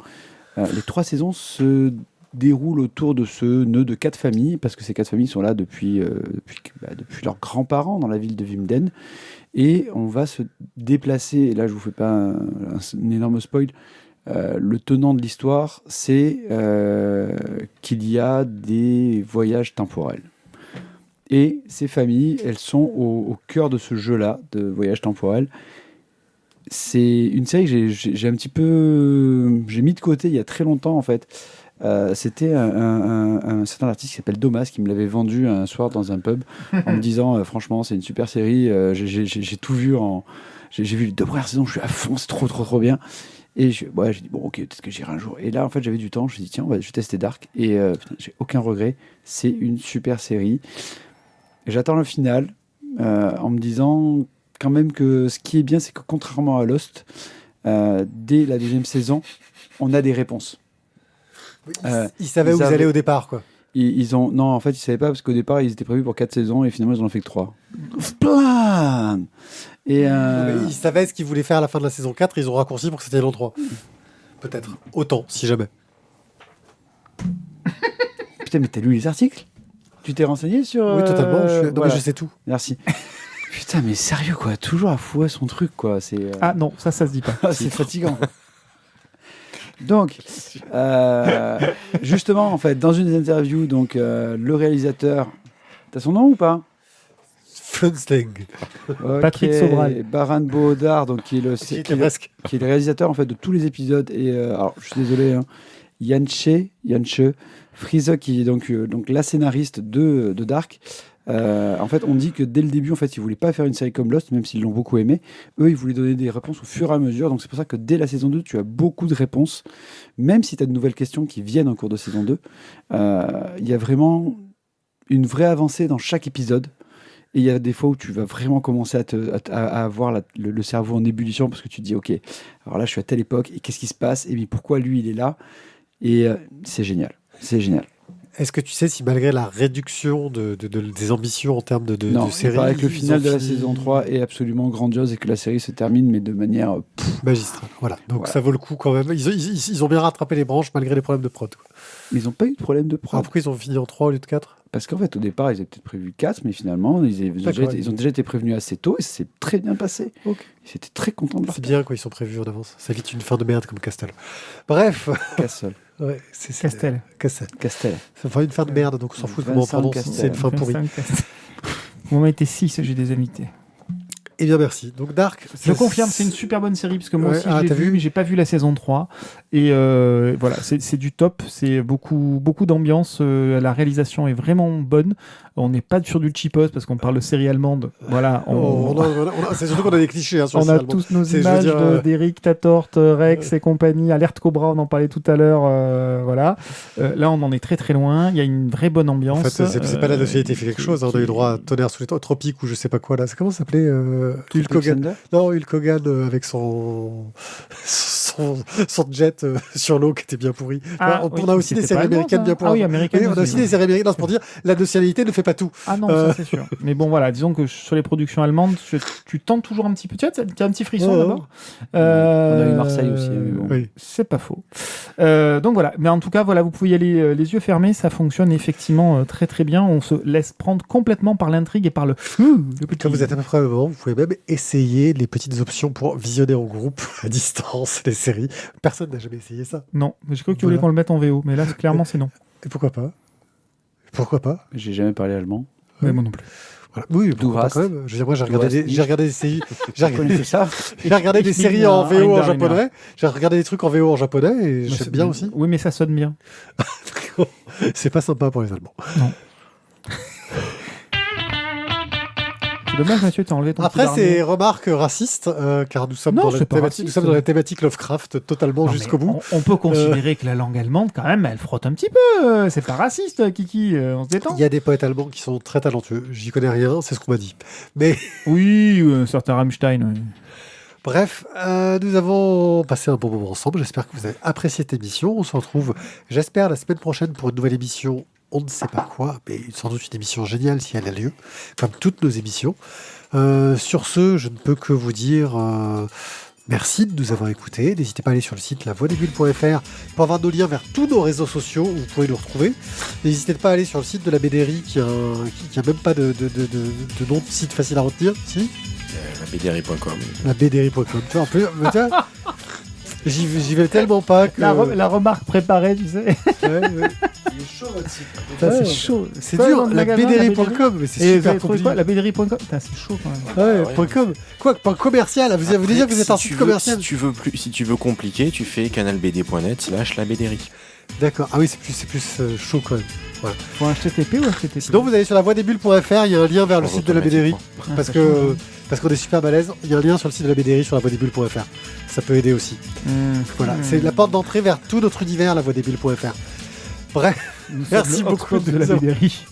Les 3 saisons se déroulent autour de ce nœud de 4 familles, parce que ces 4 familles sont là depuis leurs grands-parents dans la ville de Wimbden. Et on va se déplacer, et là je vous fais pas un énorme spoil, le tenant de l'histoire, c'est qu'il y a des voyages temporels. Et ces familles, elles sont au cœur de ce jeu-là, de voyages temporels. C'est une série que j'ai un petit peu... J'ai mis de côté il y a très longtemps, en fait. C'était un certain artiste qui s'appelle Domas qui me l'avait vendu un soir dans un pub en me disant franchement c'est une super série, j'ai tout vu, j'ai vu les 2 premières saisons, je suis à fond, c'est trop bien. Et j'ai dit bon ok, peut-être que j'irai un jour. Et là en fait j'avais du temps, je me suis dit tiens je vais tester Dark et putain, j'ai aucun regret, c'est une super série. Et j'attends le final en me disant quand même que ce qui est bien c'est que contrairement à Lost, dès la 2e saison on a des réponses. Ils savaient où ils allaient au départ, quoi. Non, en fait, ils savaient pas parce qu'au départ, ils étaient prévus pour 4 saisons et finalement, ils en ont fait que 3. Plan et Ils savaient ce qu'ils voulaient faire à la fin de la saison 4 et ils ont raccourci pour que c'était dans 3. Peut-être. Autant, si jamais. Putain, mais t'as lu les articles ? Tu t'es renseigné sur... Oui, totalement. Non, voilà. mais je sais tout. Merci. Putain, mais sérieux, quoi. Toujours à fouer son truc, quoi. Ah non, ça se dit pas. c'est fatigant. Donc, justement, en fait, dans une des interviews, donc, le réalisateur, t'as son nom ou pas ? Flunsteng. Patrick Sobral. Baran Bohodar, donc, qui est le réalisateur en fait, de tous les épisodes. Et, alors, je suis désolé, hein, Janche Friese, qui est donc la scénariste de Dark. En fait, on dit que dès le début, en fait, ils voulaient pas faire une série comme Lost, même s'ils l'ont beaucoup aimé. Eux, ils voulaient donner des réponses au fur et à mesure. Donc, c'est pour ça que dès la saison 2, tu as beaucoup de réponses. Même si tu as de nouvelles questions qui viennent en cours de saison 2, il y a vraiment une vraie avancée dans chaque épisode. Et il y a des fois où tu vas vraiment commencer à avoir le cerveau en ébullition parce que tu te dis, OK, alors là, je suis à telle époque et qu'est-ce qui se passe ? Et puis, pourquoi lui, il est là ? Et c'est génial. C'est génial. Est-ce que tu sais si malgré la réduction des ambitions en termes de série... il paraît que le final de la saison 3 est absolument grandiose et que la série se termine, mais de manière... magistrale. Voilà. Donc voilà. Ça vaut le coup quand même. Ils ont bien rattrapé les branches malgré les problèmes de prod, quoi. Mais ils n'ont pas eu de problème de prod. Pourquoi ils ont fini en 3 au lieu de 4 ? Parce qu'en fait, au départ, ils avaient peut-être prévu 4, mais finalement, ils ont déjà été prévenus assez tôt et c'est très bien passé. Okay. Ils étaient très contents de leur C'est bien quand ils sont prévus en avance. Ça évite une fin de merde comme Castle. Bref. Castle. Ouais, Castel. Ça fait une fin de merde, donc on s'en fout de comment on prononce. C'est une fin pourrie. Vous m'avez été 6, j'ai des invités. Eh bien, merci. Donc, Dark. Je confirme, c'est une super bonne série, parce que moi aussi, je l'ai vu, mais j'ai pas vu la saison 3. Et voilà, c'est du top. C'est beaucoup d'ambiance. La réalisation est vraiment bonne. On n'est pas sur du cheapos, parce qu'on parle de série allemande. Voilà. C'est surtout qu'on a des clichés hein, sur on a tous nos images d'Eric Tatort, Rex et compagnie. Alerte Cobra, on en parlait tout à l'heure. Voilà. Là, on en est très très loin. Il y a une vraie bonne ambiance. En fait, c'est pas la nationalité fait quelque chose. Hein. On a eu droit à Tonnerre sous les tropiques ou je sais pas quoi là. Comment ça s'appelait Hulk Hogan. Non, Hulk Hogan avec son jet podcast sur l'eau qui était bien pourri. On oui, a aussi des c'était séries pas allemand, américaines ça. bien pourries. Ah oui, américaines on a aussi aussi, des séries américaines. Non, c'est pour dire, la nationalité ne fait pas tout. Ah non, ça c'est sûr. Mais bon, voilà, disons que sur les productions allemandes, tu tentes toujours un petit peu. Tu as un petit frisson Oh. d'abord. On a eu Marseille aussi. Mais bon. Oui. C'est pas faux. Donc voilà, mais en tout cas, voilà, vous pouvez y aller les yeux fermés, ça fonctionne effectivement très très bien. On se laisse prendre complètement par l'intrigue et par le petit. Quand vous êtes à peu près au moment, vous pouvez même essayer les petites options pour visionner en groupe à distance les séries. Personne n'a jamais essayé ça. Non, mais j'ai cru que tu voulais qu'on le mette en VO, mais là, clairement, c'est non. Et pourquoi pas? Pourquoi pas? J'ai jamais parlé allemand. Mais moi non plus. Voilà. Oui, Du pourquoi pas reste. quand même. Je veux dire, moi, j'ai Du regardé reste, des séries. J'ai reconnu ça. J'ai regardé des Ich séries bin en ein VO en Berliner. japonais. J'ai regardé des trucs en VO en japonais et Mais j'aime bien aussi. Oui, mais ça sonne bien. C'est pas sympa pour les Allemands. C'est dommage, Mathieu, t'as enlevé ton Après, petit c'est remarques racistes, car nous sommes, Non, dans la c'est pas thématique, raciste. nous sommes dans la thématique Lovecraft totalement Non, mais jusqu'au bout. On peut considérer que la langue allemande, quand même, elle frotte un petit peu. C'est pas raciste, Kiki. On se détend. Il y a des poètes allemands qui sont très talentueux. J'y connais rien, c'est ce qu'on m'a dit. Mais Oui, certains Rammstein. Oui. bref, nous avons passé un bon moment ensemble. J'espère que vous avez apprécié cette émission. On se retrouve, j'espère, la semaine prochaine pour une nouvelle émission. On ne sait pas quoi, mais sans doute une émission géniale si elle a lieu, comme toutes nos émissions. Sur ce, je ne peux que vous dire merci de nous avoir écoutés. N'hésitez pas à aller sur le site lavoidesbulles.fr pour avoir nos liens vers tous nos réseaux sociaux où vous pouvez nous retrouver. N'hésitez pas à aller sur le site de la BDRI qui a même pas de nom de site facile à retenir. Si, La BDRI.com. la BDRI.com. Tu vois, un peu, tu vois, j'y vais tellement pas que. La remarque préparée, tu sais. Ouais. Ça, Ouais. c'est chaud. C'est pas le nom dur, de la magasin, BDRI.com, mais Et c'est vous super avez trouvé compliqué. quoi La BDRI.com. Putain, c'est chaud quand même. Ouais, ouais. point .com. Quoi, point commercial. Vous avez déjà que vous êtes un site commercial. Si tu veux compliquer, tu fais canalbd.net/la BDRI. D'accord. Ah oui, c'est plus chaud quand même. Pour un HTTP ou HTTP Sinon, vous allez sur lavoidesbulles.fr, il y a un lien vers le site de la BDRI. Parce que parce qu'on est super balèze, il y a un lien sur le site de la BDRI sur lavoidesbulles.fr. Ça peut aider aussi. Voilà, c'est la porte d'entrée vers tout notre univers, lavoidesbulles.fr. Bref, merci beaucoup de la BDRI.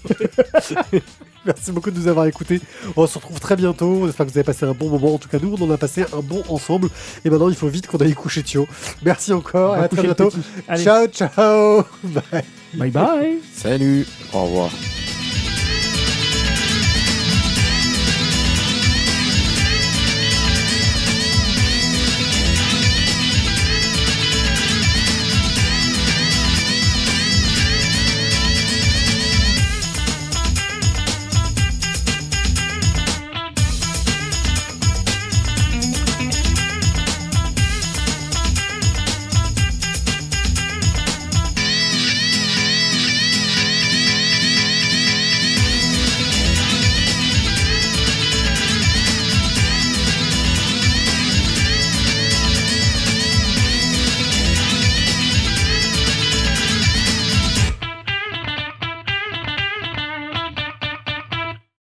merci beaucoup de nous avoir écoutés. On se retrouve très bientôt. J'espère que vous avez passé un bon moment. En tout cas, nous, on en a passé un bon ensemble. Et maintenant, il faut vite qu'on aille coucher Thio. Merci encore et à très bientôt. Allez, Ciao, ciao. Bye. bye bye. Salut, au revoir.